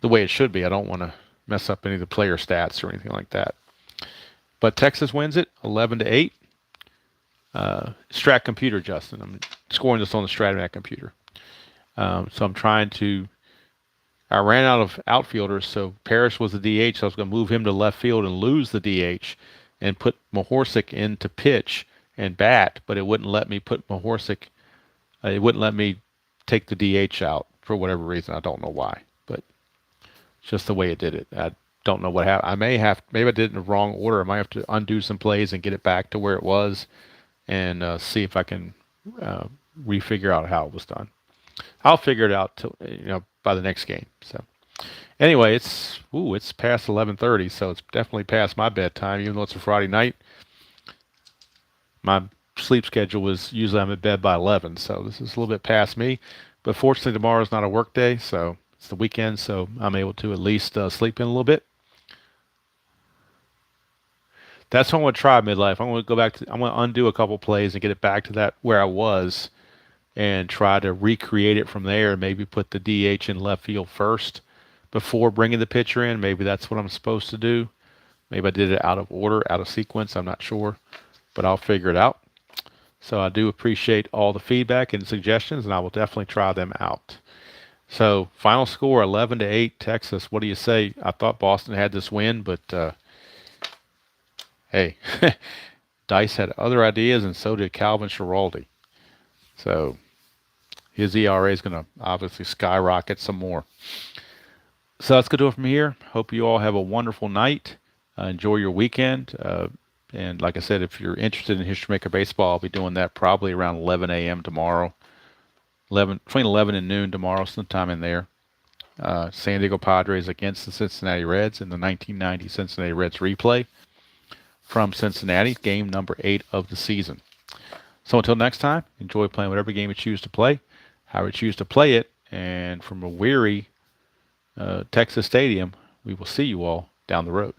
the way it should be. I don't want to mess up any of the player stats or anything like that. But Texas wins it 11-8. Strat computer, Justin. I'm scoring this on the Strat-O-Matic computer. So I'm trying to. I ran out of outfielders, so Parrish was the DH, so I was going to move him to left field and lose the DH and put Mahorsic in to pitch and bat, but it wouldn't let me put Mahorsic. It wouldn't let me take the DH out for whatever reason. I don't know why, but it's just the way it did it. I don't know what happened. Maybe I did it in the wrong order. I might have to undo some plays and get it back to where it was, and see if I can refigure out how it was done. I'll figure it out by the next game. So anyway, it's past 11:30, so it's definitely past my bedtime, even though it's a Friday night. My sleep schedule is usually I'm in bed by 11, so this is a little bit past me. But fortunately, tomorrow is not a work day, so it's the weekend, so I'm able to at least sleep in a little bit. That's what I'm going to try midlife. I'm going to go back to. I'm going to undo a couple plays and get it back to that where I was, and try to recreate it from there, and maybe put the DH in left field first before bringing the pitcher in. Maybe that's what I'm supposed to do. Maybe I did it out of order, out of sequence. I'm not sure, but I'll figure it out. So I do appreciate all the feedback and suggestions, and I will definitely try them out. So final score 11-8 Texas. What do you say? I thought Boston had this win, but hey, Dice had other ideas, and so did Calvin Schiraldi. So his ERA is going to obviously skyrocket some more. So that's going to do it from here. Hope you all have a wonderful night. Enjoy your weekend. And like I said, if you're interested in History Maker Baseball, I'll be doing that probably around 11 a.m. tomorrow. Between 11 and noon tomorrow, sometime in there. San Diego Padres against the Cincinnati Reds in the 1990 Cincinnati Reds replay from Cincinnati, game number 8 of the season. So until next time, enjoy playing whatever game you choose to play, how you choose to play it, and from a weary Texas stadium, we will see you all down the road.